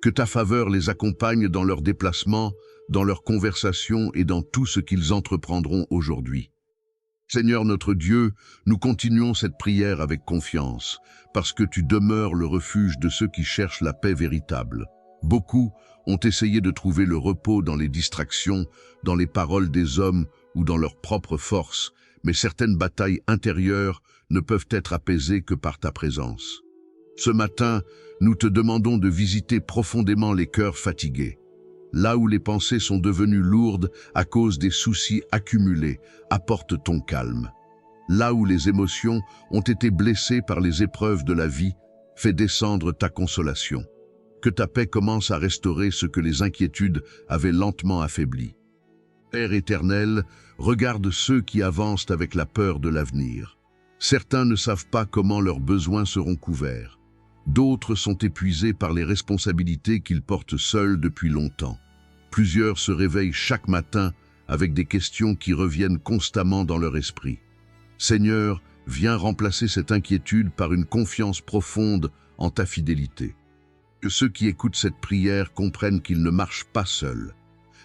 Que ta faveur les accompagne dans leurs déplacements, dans leurs conversations et dans tout ce qu'ils entreprendront aujourd'hui. Seigneur notre Dieu, nous continuons cette prière avec confiance, parce que tu demeures le refuge de ceux qui cherchent la paix véritable. Beaucoup ont essayé de trouver le repos dans les distractions, dans les paroles des hommes ou dans leur propre force, mais certaines batailles intérieures ne peuvent être apaisées que par ta présence. Ce matin, nous te demandons de visiter profondément les cœurs fatigués. Là où les pensées sont devenues lourdes à cause des soucis accumulés, apporte ton calme. Là où les émotions ont été blessées par les épreuves de la vie, fais descendre ta consolation. Que ta paix commence à restaurer ce que les inquiétudes avaient lentement affaibli. Père éternel, regarde ceux qui avancent avec la peur de l'avenir. Certains ne savent pas comment leurs besoins seront couverts. D'autres sont épuisés par les responsabilités qu'ils portent seuls depuis longtemps. Plusieurs se réveillent chaque matin avec des questions qui reviennent constamment dans leur esprit. Seigneur, viens remplacer cette inquiétude par une confiance profonde en ta fidélité. Que ceux qui écoutent cette prière comprennent qu'ils ne marchent pas seuls.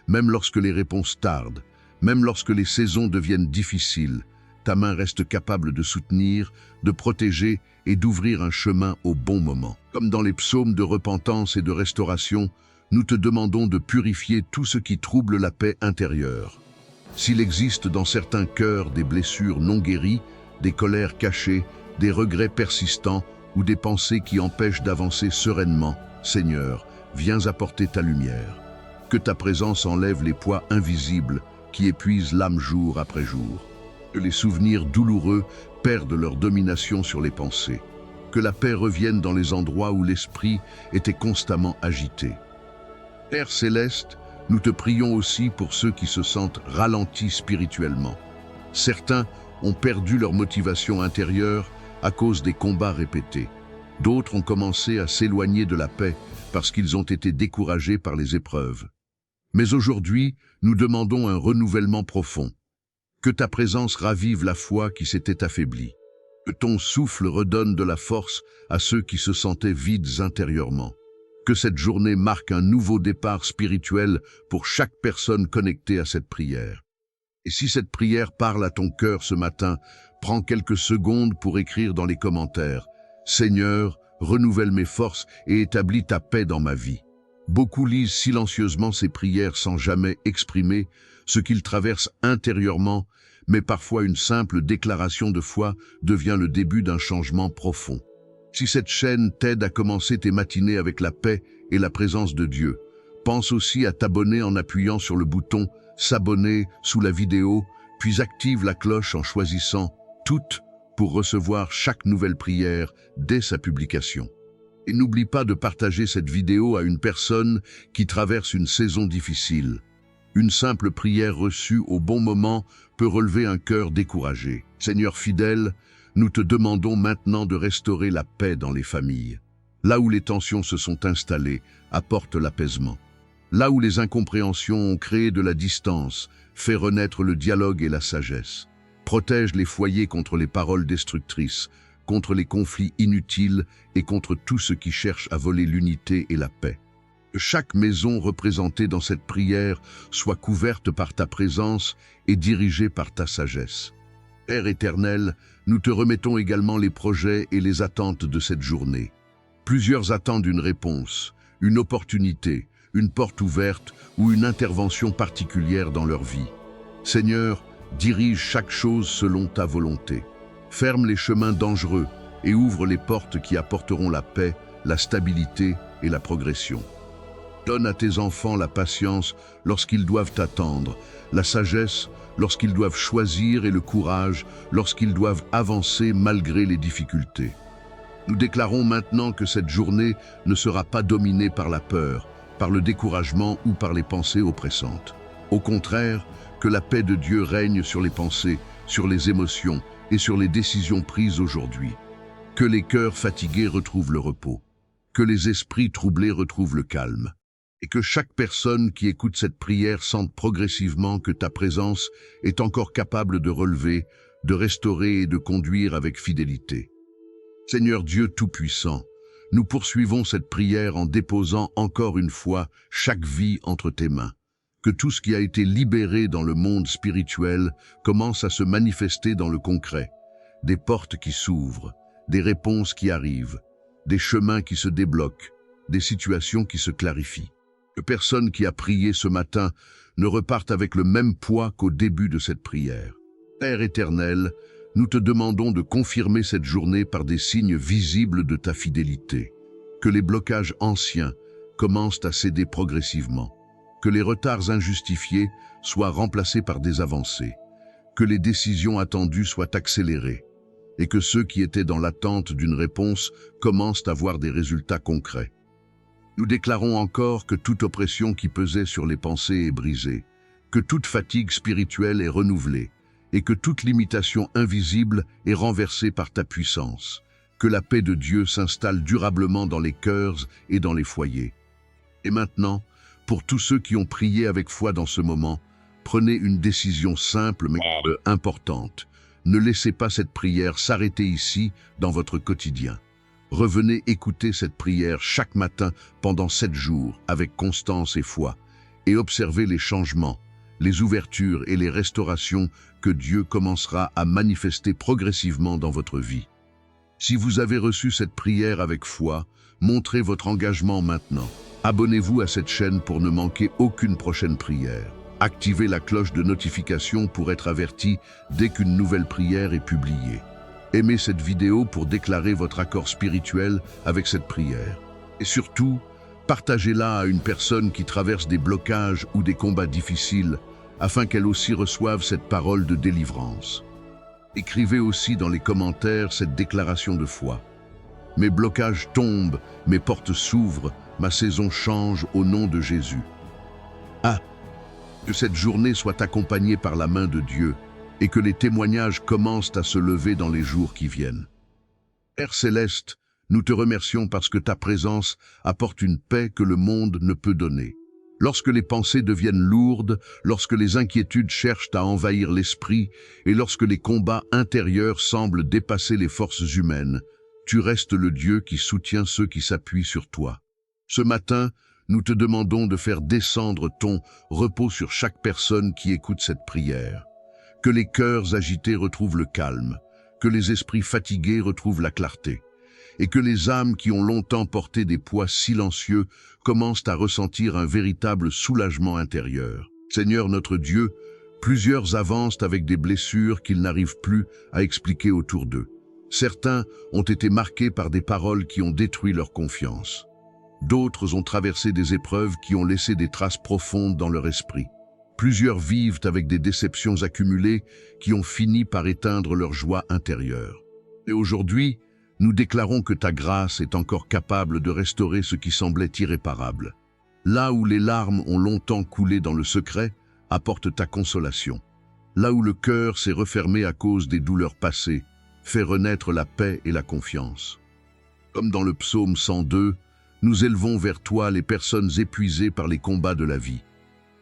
Même lorsque les réponses tardent, même lorsque les saisons deviennent difficiles, ta main reste capable de soutenir, de protéger et d'ouvrir un chemin au bon moment. Comme dans les psaumes de repentance et de restauration, nous te demandons de purifier tout ce qui trouble la paix intérieure. S'il existe dans certains cœurs des blessures non guéries, des colères cachées, des regrets persistants ou des pensées qui empêchent d'avancer sereinement, Seigneur, viens apporter ta lumière. Que ta présence enlève les poids invisibles qui épuisent l'âme jour après jour. Que les souvenirs douloureux perdent leur domination sur les pensées. Que la paix revienne dans les endroits où l'esprit était constamment agité. Père céleste, nous te prions aussi pour ceux qui se sentent ralentis spirituellement. Certains ont perdu leur motivation intérieure à cause des combats répétés. D'autres ont commencé à s'éloigner de la paix parce qu'ils ont été découragés par les épreuves. Mais aujourd'hui, nous demandons un renouvellement profond. Que ta présence ravive la foi qui s'était affaiblie. Que ton souffle redonne de la force à ceux qui se sentaient vides intérieurement. Que cette journée marque un nouveau départ spirituel pour chaque personne connectée à cette prière. Et si cette prière parle à ton cœur ce matin, prends quelques secondes pour écrire dans les commentaires « Seigneur, renouvelle mes forces et établis ta paix dans ma vie ». Beaucoup lisent silencieusement ces prières sans jamais exprimer ce qu'ils traversent intérieurement, mais parfois une simple déclaration de foi devient le début d'un changement profond. Si cette chaîne t'aide à commencer tes matinées avec la paix et la présence de Dieu, pense aussi à t'abonner en appuyant sur le bouton « S'abonner » sous la vidéo, puis active la cloche en choisissant « Toutes » pour recevoir chaque nouvelle prière dès sa publication. Et n'oublie pas de partager cette vidéo à une personne qui traverse une saison difficile. Une simple prière reçue au bon moment peut relever un cœur découragé. Seigneur fidèle, nous te demandons maintenant de restaurer la paix dans les familles. Là où les tensions se sont installées, apporte l'apaisement. Là où les incompréhensions ont créé de la distance, fais renaître le dialogue et la sagesse. Protège les foyers contre les paroles destructrices, contre les conflits inutiles et contre tout ce qui cherche à voler l'unité et la paix. Que chaque maison représentée dans cette prière soit couverte par ta présence et dirigée par ta sagesse. Père éternel, nous te remettons également les projets et les attentes de cette journée. Plusieurs attendent une réponse, une opportunité, une porte ouverte ou une intervention particulière dans leur vie. Seigneur, dirige chaque chose selon ta volonté. Ferme les chemins dangereux et ouvre les portes qui apporteront la paix, la stabilité et la progression. Donne à tes enfants la patience lorsqu'ils doivent attendre, la sagesse lorsqu'ils doivent choisir et le courage lorsqu'ils doivent avancer malgré les difficultés. Nous déclarons maintenant que cette journée ne sera pas dominée par la peur, par le découragement ou par les pensées oppressantes. Au contraire, que la paix de Dieu règne sur les pensées, sur les émotions et sur les décisions prises aujourd'hui. Que les cœurs fatigués retrouvent le repos, que les esprits troublés retrouvent le calme, et que chaque personne qui écoute cette prière sente progressivement que ta présence est encore capable de relever, de restaurer et de conduire avec fidélité. Seigneur Dieu Tout-Puissant, nous poursuivons cette prière en déposant encore une fois chaque vie entre tes mains. Que tout ce qui a été libéré dans le monde spirituel commence à se manifester dans le concret. Des portes qui s'ouvrent, des réponses qui arrivent, des chemins qui se débloquent, des situations qui se clarifient. Que personne qui a prié ce matin ne reparte avec le même poids qu'au début de cette prière. Père éternel, nous te demandons de confirmer cette journée par des signes visibles de ta fidélité. Que les blocages anciens commencent à céder progressivement. Que les retards injustifiés soient remplacés par des avancées. Que les décisions attendues soient accélérées. Et que ceux qui étaient dans l'attente d'une réponse commencent à voir des résultats concrets. Nous déclarons encore que toute oppression qui pesait sur les pensées est brisée, que toute fatigue spirituelle est renouvelée, et que toute limitation invisible est renversée par ta puissance. Que la paix de Dieu s'installe durablement dans les cœurs et dans les foyers. Et maintenant, pour tous ceux qui ont prié avec foi dans ce moment, prenez une décision simple mais importante. Ne laissez pas cette prière s'arrêter ici dans votre quotidien. Revenez écouter cette prière chaque matin pendant 7 jours avec constance et foi et observez les changements, les ouvertures et les restaurations que Dieu commencera à manifester progressivement dans votre vie. Si vous avez reçu cette prière avec foi, montrez votre engagement maintenant. Abonnez-vous à cette chaîne pour ne manquer aucune prochaine prière. Activez la cloche de notification pour être averti dès qu'une nouvelle prière est publiée. Aimez cette vidéo pour déclarer votre accord spirituel avec cette prière. Et surtout, partagez-la à une personne qui traverse des blocages ou des combats difficiles afin qu'elle aussi reçoive cette parole de délivrance. Écrivez aussi dans les commentaires cette déclaration de foi. Mes blocages tombent, mes portes s'ouvrent, ma saison change au nom de Jésus. Que cette journée soit accompagnée par la main de Dieu et que les témoignages commencent à se lever dans les jours qui viennent. Père Céleste, nous te remercions parce que ta présence apporte une paix que le monde ne peut donner. Lorsque les pensées deviennent lourdes, lorsque les inquiétudes cherchent à envahir l'esprit et lorsque les combats intérieurs semblent dépasser les forces humaines, tu restes le Dieu qui soutient ceux qui s'appuient sur toi. Ce matin, nous te demandons de faire descendre ton repos sur chaque personne qui écoute cette prière. Que les cœurs agités retrouvent le calme, que les esprits fatigués retrouvent la clarté, et que les âmes qui ont longtemps porté des poids silencieux commencent à ressentir un véritable soulagement intérieur. Seigneur notre Dieu, plusieurs avancent avec des blessures qu'ils n'arrivent plus à expliquer autour d'eux. Certains ont été marqués par des paroles qui ont détruit leur confiance. D'autres ont traversé des épreuves qui ont laissé des traces profondes dans leur esprit. Plusieurs vivent avec des déceptions accumulées qui ont fini par éteindre leur joie intérieure. Et aujourd'hui, nous déclarons que ta grâce est encore capable de restaurer ce qui semblait irréparable. Là où les larmes ont longtemps coulé dans le secret, apporte ta consolation. Là où le cœur s'est refermé à cause des douleurs passées, fais renaître la paix et la confiance. Comme dans le psaume 102, nous élevons vers toi les personnes épuisées par les combats de la vie.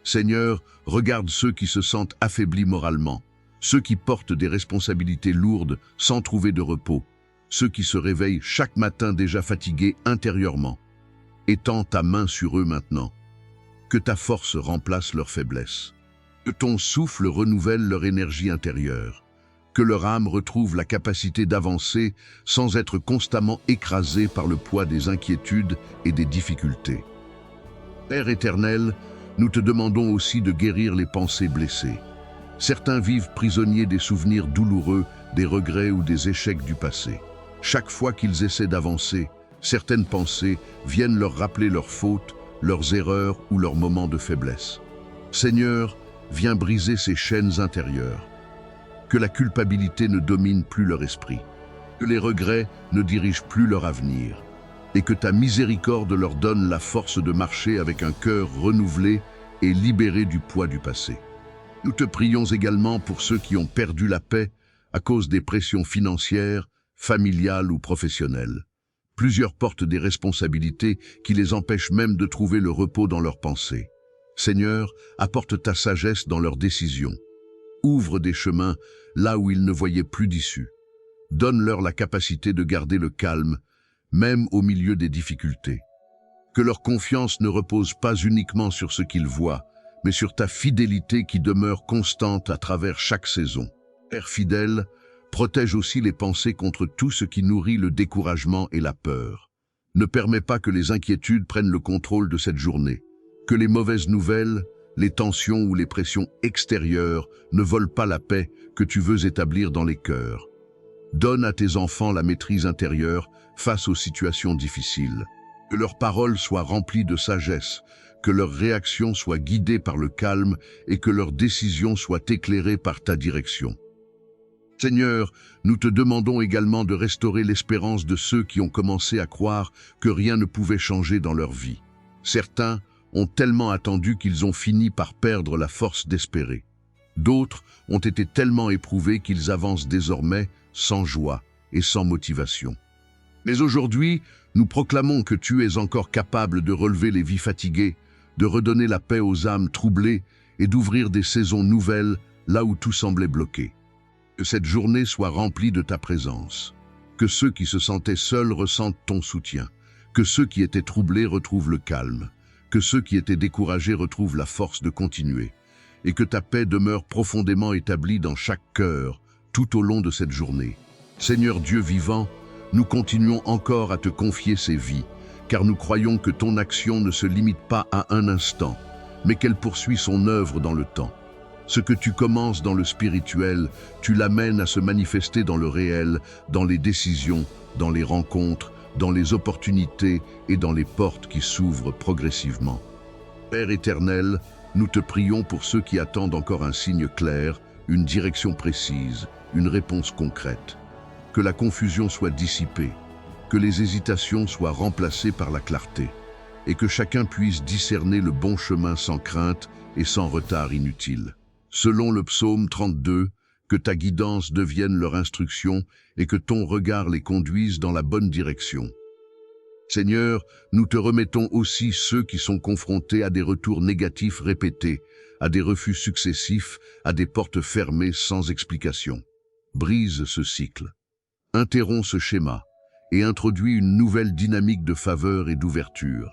Seigneur, regarde ceux qui se sentent affaiblis moralement, ceux qui portent des responsabilités lourdes sans trouver de repos, ceux qui se réveillent chaque matin déjà fatigués intérieurement. Étends ta main sur eux maintenant. Que ta force remplace leur faiblesse. Que ton souffle renouvelle leur énergie intérieure. Que leur âme retrouve la capacité d'avancer sans être constamment écrasée par le poids des inquiétudes et des difficultés. Père éternel, nous te demandons aussi de guérir les pensées blessées. Certains vivent prisonniers des souvenirs douloureux, des regrets ou des échecs du passé. Chaque fois qu'ils essaient d'avancer, certaines pensées viennent leur rappeler leurs fautes, leurs erreurs ou leurs moments de faiblesse. Seigneur, viens briser ces chaînes intérieures. Que la culpabilité ne domine plus leur esprit, que les regrets ne dirigent plus leur avenir, et que ta miséricorde leur donne la force de marcher avec un cœur renouvelé et libéré du poids du passé. Nous te prions également pour ceux qui ont perdu la paix à cause des pressions financières, familiales ou professionnelles. Plusieurs portent des responsabilités qui les empêchent même de trouver le repos dans leurs pensées. Seigneur, apporte ta sagesse dans leurs décisions. Ouvre des chemins là où ils ne voyaient plus d'issue. Donne-leur la capacité de garder le calme, même au milieu des difficultés. Que leur confiance ne repose pas uniquement sur ce qu'ils voient, mais sur ta fidélité qui demeure constante à travers chaque saison. Père fidèle, protège aussi les pensées contre tout ce qui nourrit le découragement et la peur. Ne permets pas que les inquiétudes prennent le contrôle de cette journée, que les mauvaises nouvelles, les tensions ou les pressions extérieures ne volent pas la paix que tu veux établir dans les cœurs. Donne à tes enfants la maîtrise intérieure face aux situations difficiles. Que leurs paroles soient remplies de sagesse, que leurs réactions soient guidées par le calme et que leurs décisions soient éclairées par ta direction. Seigneur, nous te demandons également de restaurer l'espérance de ceux qui ont commencé à croire que rien ne pouvait changer dans leur vie. Certains ont tellement attendu qu'ils ont fini par perdre la force d'espérer. D'autres ont été tellement éprouvés qu'ils avancent désormais sans joie et sans motivation. Mais aujourd'hui, nous proclamons que tu es encore capable de relever les vies fatiguées, de redonner la paix aux âmes troublées et d'ouvrir des saisons nouvelles là où tout semblait bloqué. Que cette journée soit remplie de ta présence. Que ceux qui se sentaient seuls ressentent ton soutien. Que ceux qui étaient troublés retrouvent le calme. Que ceux qui étaient découragés retrouvent la force de continuer. Et que ta paix demeure profondément établie dans chaque cœur, tout au long de cette journée. Seigneur Dieu vivant, nous continuons encore à te confier ces vies, car nous croyons que ton action ne se limite pas à un instant, mais qu'elle poursuit son œuvre dans le temps. Ce que tu commences dans le spirituel, tu l'amènes à se manifester dans le réel, dans les décisions, dans les rencontres, dans les opportunités et dans les portes qui s'ouvrent progressivement. Père éternel, nous te prions pour ceux qui attendent encore un signe clair, une direction précise, une réponse concrète. Que la confusion soit dissipée, que les hésitations soient remplacées par la clarté, et que chacun puisse discerner le bon chemin sans crainte et sans retard inutile. Selon le psaume 32, que ta guidance devienne leur instruction et que ton regard les conduise dans la bonne direction. Seigneur, nous te remettons aussi ceux qui sont confrontés à des retours négatifs répétés, à des refus successifs, à des portes fermées sans explication. Brise ce cycle. Interromps ce schéma et introduis une nouvelle dynamique de faveur et d'ouverture.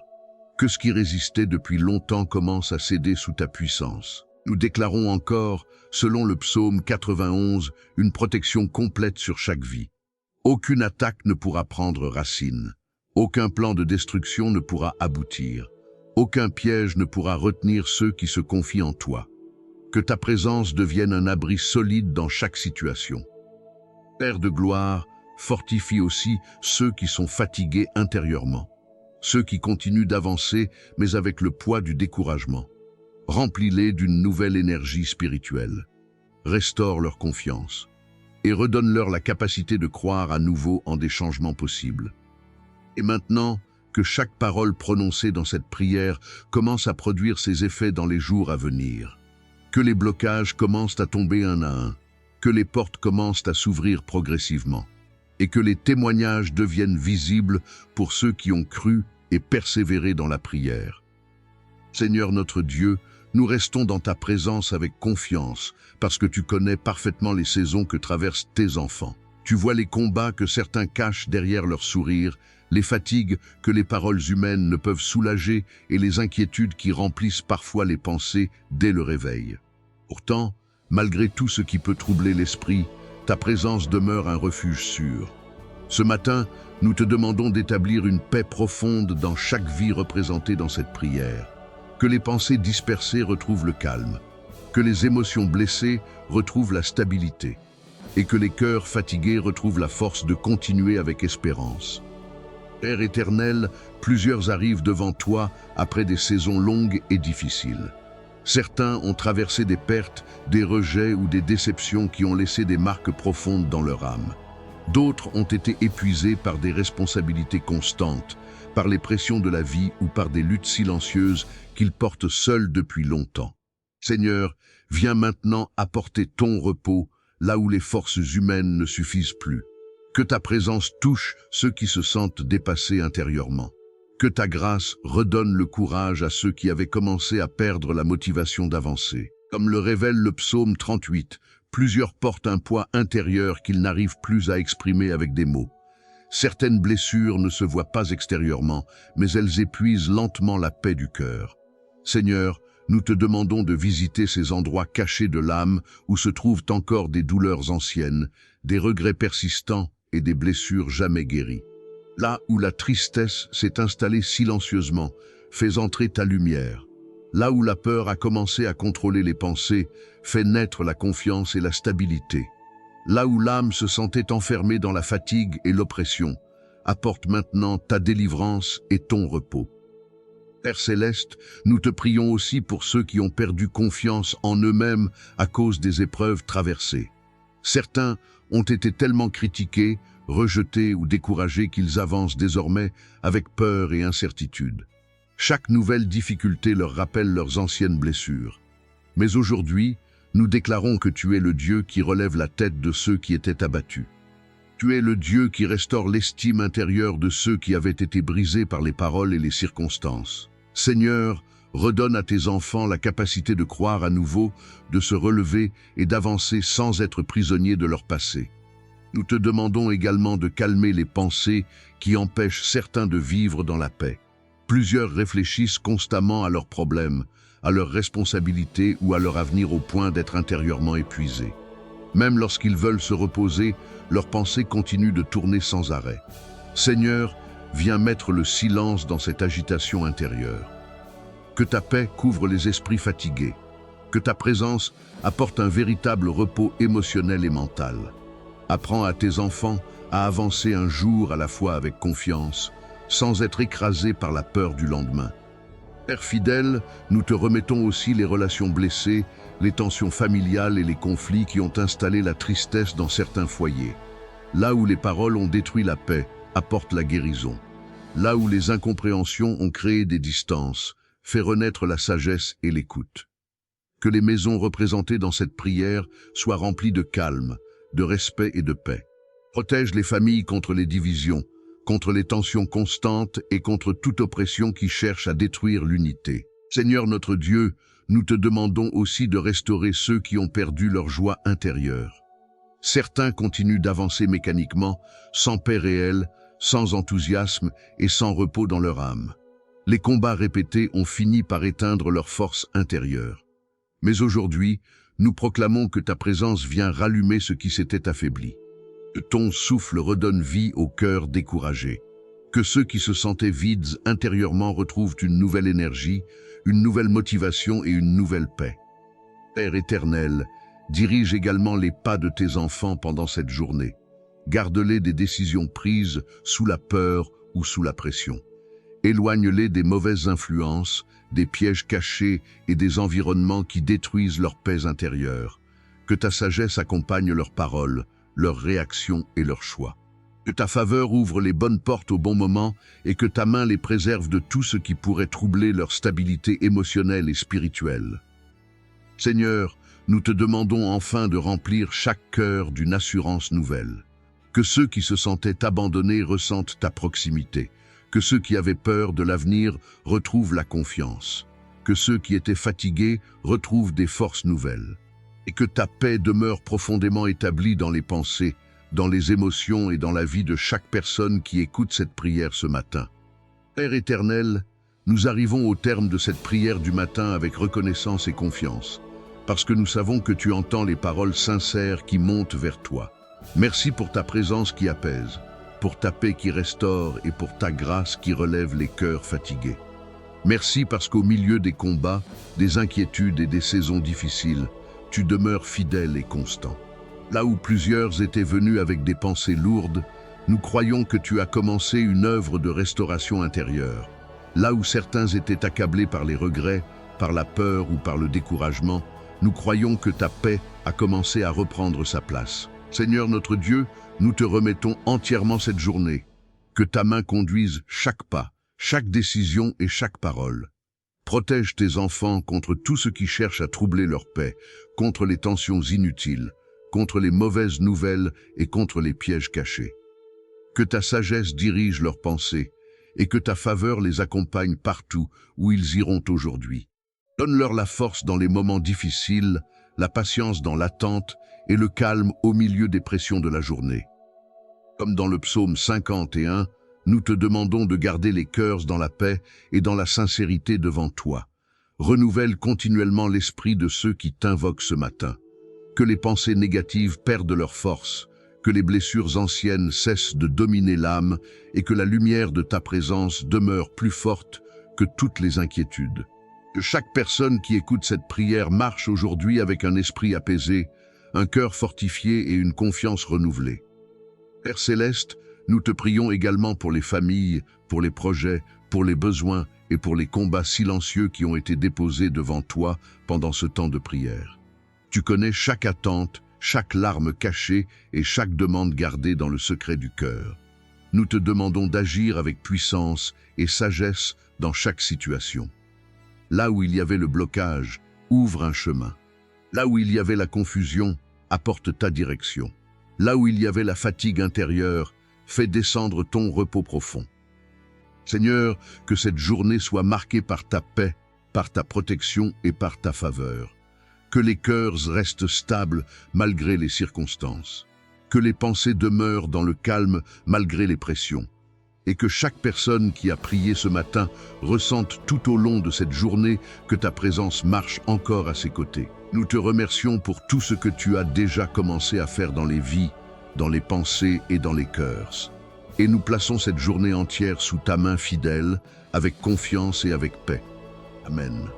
Que ce qui résistait depuis longtemps commence à céder sous ta puissance. Nous déclarons encore, selon le psaume 91, une protection complète sur chaque vie. Aucune attaque ne pourra prendre racine. Aucun plan de destruction ne pourra aboutir. Aucun piège ne pourra retenir ceux qui se confient en toi. Que ta présence devienne un abri solide dans chaque situation. Père de gloire, fortifie aussi ceux qui sont fatigués intérieurement. Ceux qui continuent d'avancer, mais avec le poids du découragement. Remplis-les d'une nouvelle énergie spirituelle. Restaure leur confiance. Et redonne-leur la capacité de croire à nouveau en des changements possibles. Et maintenant, que chaque parole prononcée dans cette prière commence à produire ses effets dans les jours à venir. Que les blocages commencent à tomber un à un. Que les portes commencent à s'ouvrir progressivement. Et que les témoignages deviennent visibles pour ceux qui ont cru et persévéré dans la prière. Seigneur notre Dieu, nous restons dans ta présence avec confiance, parce que tu connais parfaitement les saisons que traversent tes enfants. Tu vois les combats que certains cachent derrière leur sourire, les fatigues que les paroles humaines ne peuvent soulager et les inquiétudes qui remplissent parfois les pensées dès le réveil. Pourtant, malgré tout ce qui peut troubler l'esprit, ta présence demeure un refuge sûr. Ce matin, nous te demandons d'établir une paix profonde dans chaque vie représentée dans cette prière. Que les pensées dispersées retrouvent le calme, que les émotions blessées retrouvent la stabilité, et que les cœurs fatigués retrouvent la force de continuer avec espérance. Père éternel, plusieurs arrivent devant toi après des saisons longues et difficiles. Certains ont traversé des pertes, des rejets ou des déceptions qui ont laissé des marques profondes dans leur âme. D'autres ont été épuisés par des responsabilités constantes, par les pressions de la vie ou par des luttes silencieuses qu'ils portent seuls depuis longtemps. Seigneur, viens maintenant apporter ton repos là où les forces humaines ne suffisent plus. Que ta présence touche ceux qui se sentent dépassés intérieurement. Que ta grâce redonne le courage à ceux qui avaient commencé à perdre la motivation d'avancer. Comme le révèle le psaume 38, plusieurs portent un poids intérieur qu'ils n'arrivent plus à exprimer avec des mots. Certaines blessures ne se voient pas extérieurement, mais elles épuisent lentement la paix du cœur. Seigneur, nous te demandons de visiter ces endroits cachés de l'âme où se trouvent encore des douleurs anciennes, des regrets persistants et des blessures jamais guéries. Là où la tristesse s'est installée silencieusement, fais entrer ta lumière. Là où la peur a commencé à contrôler les pensées, fais naître la confiance et la stabilité. Là où l'âme se sentait enfermée dans la fatigue et l'oppression, apporte maintenant ta délivrance et ton repos. Père céleste, nous te prions aussi pour ceux qui ont perdu confiance en eux-mêmes à cause des épreuves traversées. Certains ont été tellement critiqués, rejetés ou découragés qu'ils avancent désormais avec peur et incertitude. Chaque nouvelle difficulté leur rappelle leurs anciennes blessures. Mais aujourd'hui, nous déclarons que tu es le Dieu qui relève la tête de ceux qui étaient abattus. Tu es le Dieu qui restaure l'estime intérieure de ceux qui avaient été brisés par les paroles et les circonstances. Seigneur, redonne à tes enfants la capacité de croire à nouveau, de se relever et d'avancer sans être prisonniers de leur passé. Nous te demandons également de calmer les pensées qui empêchent certains de vivre dans la paix. Plusieurs réfléchissent constamment à leurs problèmes, à leurs responsabilités ou à leur avenir au point d'être intérieurement épuisés. Même lorsqu'ils veulent se reposer, leurs pensées continuent de tourner sans arrêt. Seigneur, viens mettre le silence dans cette agitation intérieure. Que ta paix couvre les esprits fatigués. Que ta présence apporte un véritable repos émotionnel et mental. Apprends à tes enfants à avancer un jour à la fois avec confiance, sans être écrasés par la peur du lendemain. Père fidèle, nous te remettons aussi les relations blessées, les tensions familiales et les conflits qui ont installé la tristesse dans certains foyers. Là où les paroles ont détruit la paix, apporte la guérison. Là où les incompréhensions ont créé des distances, fais renaître la sagesse et l'écoute. Que les maisons représentées dans cette prière soient remplies de calme, de respect et de paix. Protège les familles contre les divisions, contre les tensions constantes et contre toute oppression qui cherche à détruire l'unité. Seigneur notre Dieu, nous te demandons aussi de restaurer ceux qui ont perdu leur joie intérieure. Certains continuent d'avancer mécaniquement, sans paix réelle, sans enthousiasme et sans repos dans leur âme. Les combats répétés ont fini par éteindre leur force intérieure. Mais aujourd'hui, nous proclamons que ta présence vient rallumer ce qui s'était affaibli. Que ton souffle redonne vie au cœur découragé. Que ceux qui se sentaient vides intérieurement retrouvent une nouvelle énergie, une nouvelle motivation et une nouvelle paix. Père éternel, dirige également les pas de tes enfants pendant cette journée. Garde-les des décisions prises sous la peur ou sous la pression. Éloigne-les des mauvaises influences, des pièges cachés et des environnements qui détruisent leur paix intérieure. Que ta sagesse accompagne leurs paroles, leurs réactions et leurs choix. Que ta faveur ouvre les bonnes portes au bon moment et que ta main les préserve de tout ce qui pourrait troubler leur stabilité émotionnelle et spirituelle. Seigneur, nous te demandons enfin de remplir chaque cœur d'une assurance nouvelle. Que ceux qui se sentaient abandonnés ressentent ta proximité. Que ceux qui avaient peur de l'avenir retrouvent la confiance. Que ceux qui étaient fatigués retrouvent des forces nouvelles. Et que ta paix demeure profondément établie dans les pensées, dans les émotions et dans la vie de chaque personne qui écoute cette prière ce matin. Père éternel, nous arrivons au terme de cette prière du matin avec reconnaissance et confiance, parce que nous savons que tu entends les paroles sincères qui montent vers toi. Merci pour ta présence qui apaise, pour ta paix qui restaure et pour ta grâce qui relève les cœurs fatigués. Merci parce qu'au milieu des combats, des inquiétudes et des saisons difficiles, tu demeures fidèle et constant. Là où plusieurs étaient venus avec des pensées lourdes, nous croyons que tu as commencé une œuvre de restauration intérieure. Là où certains étaient accablés par les regrets, par la peur ou par le découragement, nous croyons que ta paix a commencé à reprendre sa place. Seigneur notre Dieu, nous te remettons entièrement cette journée. Que ta main conduise chaque pas, chaque décision et chaque parole. Protège tes enfants contre tout ce qui cherche à troubler leur paix, contre les tensions inutiles, contre les mauvaises nouvelles et contre les pièges cachés. Que ta sagesse dirige leurs pensées et que ta faveur les accompagne partout où ils iront aujourd'hui. Donne-leur la force dans les moments difficiles, la patience dans l'attente et le calme au milieu des pressions de la journée. Comme dans le psaume 51, nous te demandons de garder les cœurs dans la paix et dans la sincérité devant toi. Renouvelle continuellement l'esprit de ceux qui t'invoquent ce matin. Que les pensées négatives perdent leur force, que les blessures anciennes cessent de dominer l'âme et que la lumière de ta présence demeure plus forte que toutes les inquiétudes. Que chaque personne qui écoute cette prière marche aujourd'hui avec un esprit apaisé, un cœur fortifié et une confiance renouvelée. Père Céleste, nous te prions également pour les familles, pour les projets, pour les besoins et pour les combats silencieux qui ont été déposés devant toi pendant ce temps de prière. Tu connais chaque attente, chaque larme cachée et chaque demande gardée dans le secret du cœur. Nous te demandons d'agir avec puissance et sagesse dans chaque situation. Là où il y avait le blocage, ouvre un chemin. Là où il y avait la confusion, apporte ta direction. Là où il y avait la fatigue intérieure, fais descendre ton repos profond. Seigneur, que cette journée soit marquée par ta paix, par ta protection et par ta faveur. Que les cœurs restent stables malgré les circonstances. Que les pensées demeurent dans le calme malgré les pressions. Et que chaque personne qui a prié ce matin ressente tout au long de cette journée que ta présence marche encore à ses côtés. Nous te remercions pour tout ce que tu as déjà commencé à faire dans les vies, dans les pensées et dans les cœurs. Et nous plaçons cette journée entière sous ta main fidèle, avec confiance et avec paix. Amen.